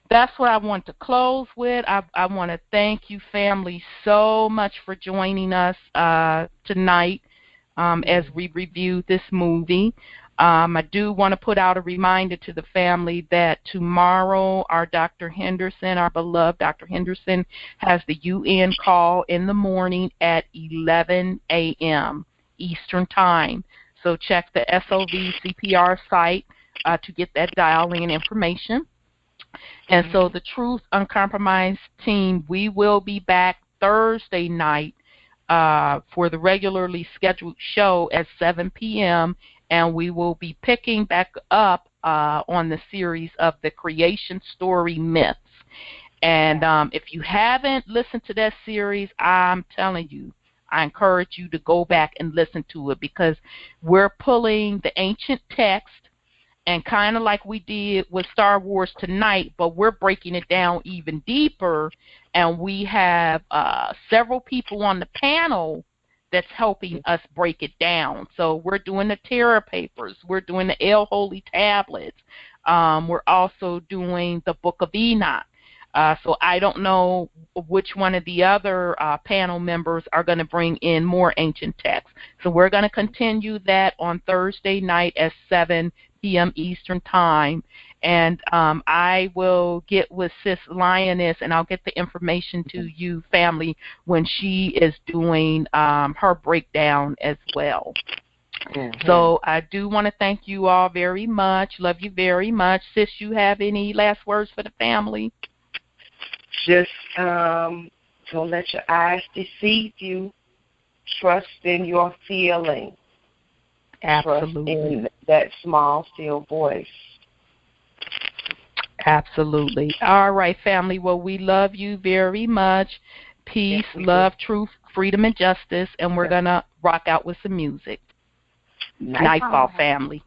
that's what I want to close with. I want to thank you, family, so much for joining us tonight as we review this movie. I do want to put out a reminder to the family that tomorrow our Dr. Henderson, our beloved Dr. Henderson, has the UN call in the morning at 11 a.m. Eastern Time. So check the SOV CPR site to get that dial-in information. And so the Truth Uncompromised team, we will be back Thursday night for the regularly scheduled show at 7 p.m., and we will be picking back up on the series of the creation story myths. And if you haven't listened to that series, I'm telling you, I encourage you to go back and listen to it, because we're pulling the ancient text and kind of like we did with Star Wars tonight, but we're breaking it down even deeper, and we have several people on the panel that's helping us break it down. So we're doing the Terra Papers. We're doing the El Holy Tablets. We're also doing the Book of Enoch. So I don't know which one of the other panel members are going to bring in more ancient texts. So we're going to continue that on Thursday night at 7 p.m. Eastern Time. And I will get with Sis Lioness, and I'll get the information to you, family, when she is doing her breakdown as well. Mm-hmm. So I do want to thank you all very much. Love you very much. Sis, you have any last words for the family? Just don't let your eyes deceive you. Trust in your feeling. Absolutely. Trust in that small, still voice. Absolutely. All right, family. Well, we love you very much. Peace, love, truth, freedom, and justice. And we're going to rock out with some music. Nightfall, family.